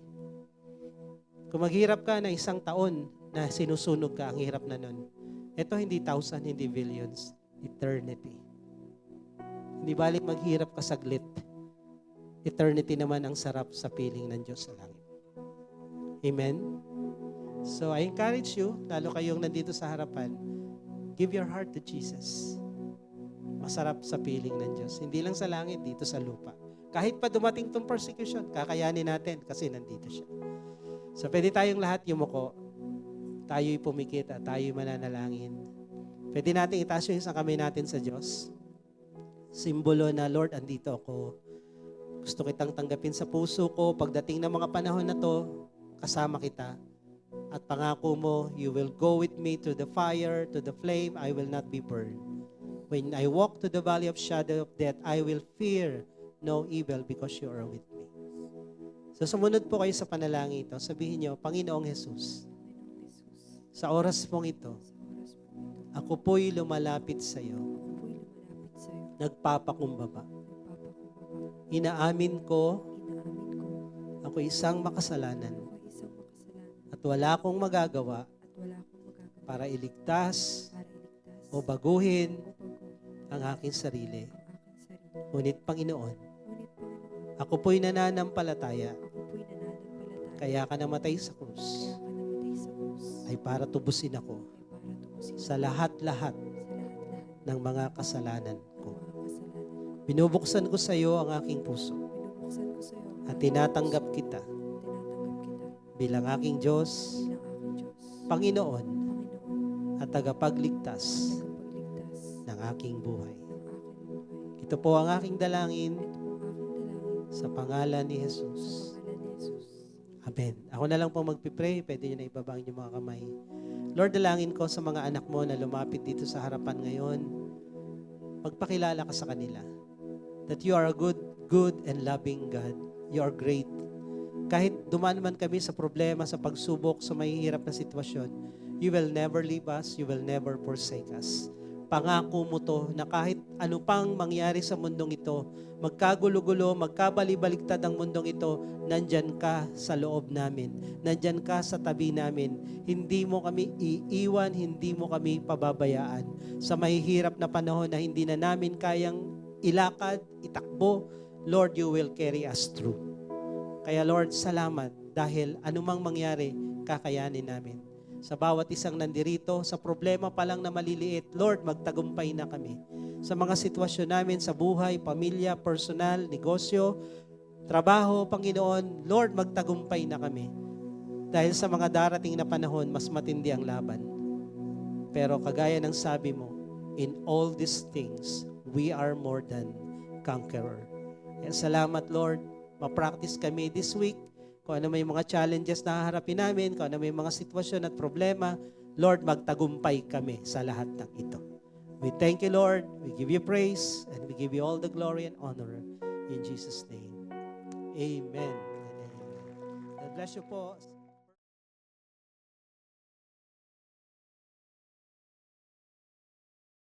Kung maghirap ka na isang taon na sinusunog ka, ang hirap na nun. Ito hindi thousand, hindi billions, eternity. Hindi balik maghirap ka saglit. Eternity naman ang sarap sa piling ng Diyos sa langit. Amen? So I encourage you, lalo kayong nandito sa harapan, give your heart to Jesus. Masarap sa piling ng Diyos. Hindi lang sa langit, dito sa lupa. Kahit pa dumating tong persecution, kakayanin natin kasi nandito siya. So pwede tayong lahat yumuko. Tayo'y pumikit at tayo'y mananalangin. Pwede natin itaas yung isang kamay natin sa Diyos. Simbolo na, Lord, andito ako. Gusto kitang tanggapin sa puso ko. Pagdating ng mga panahon na to, kasama kita. At pangako mo, you will go with me to the fire, to the flame, I will not be burned. When I walk to the valley of shadow of death, I will fear no evil because you are with me. So sumunod po kayo sa panalangin ito. Sabihin niyo, Panginoong Jesus, sa oras pong ito, ako po'y lumalapit sa iyo. Nagpapakumbaba. Inaamin ko, ako isang makasalanan. At wala akong magagawa para iligtas o baguhin ang aking sarili. Ngunit Panginoon, ako po'y nananampalataya. Kaya ka namatay sa krus ay para tubusin ako sa lahat-lahat ng mga kasalanan ko. Binubuksan ko sa iyo ang aking puso Binubuksan ko sa iyo at tinatanggap kita tinatanggap kita bilang aking Diyos, bilang aking Diyos, Panginoon Panginoon, at tagapagligtas tagapagligtas ng aking buhay. ng aking buhay. Ito po ang aking dalangin Ito po ang aking dalangin sa pangalan ni sa Jesus. pangalan ni Jesus. Amen. Ako na lang po magpipray. Pwede nyo na ibaba ang inyong mga kamay. Lord, dalangin ko sa mga anak mo na lumapit dito sa harapan ngayon. Magpakilala ka sa kanila that you are a good and loving God. You are great. Kahit dumaan man kami sa problema, sa pagsubok, sa mahihirap na sitwasyon, you will never leave us, you will never forsake us. Pangako mo to na kahit ano pang mangyari sa mundong ito, magkagulo-gulo, magkabali-baliktad ang mundong ito, nandyan ka sa loob namin. Nandyan ka sa tabi namin. Hindi mo kami iiwan, hindi mo kami pababayaan. Sa mahihirap na panahon na hindi na namin kayang ilakad, itakbo, Lord, you will carry us through. Kaya Lord, salamat dahil anumang mangyari, kakayanin namin. Sa bawat isang nandirito, sa problema pa lang na maliliit, Lord, magtagumpay na kami. Sa mga sitwasyon namin sa buhay, pamilya, personal, negosyo, trabaho, Panginoon, Lord, magtagumpay na kami. Dahil sa mga darating na panahon, mas matindi ang laban. Pero kagaya ng sabi mo, in all these things, we are more than conqueror. Kaya salamat, Lord. Ma-practice kami this week. Kung ano may mga challenges na haharapin namin, kung ano may mga sitwasyon at problema, Lord, magtagumpay kami sa lahat ng ito. We thank you, Lord. We give you praise and we give you all the glory and honor in Jesus' name. Amen. God bless you po.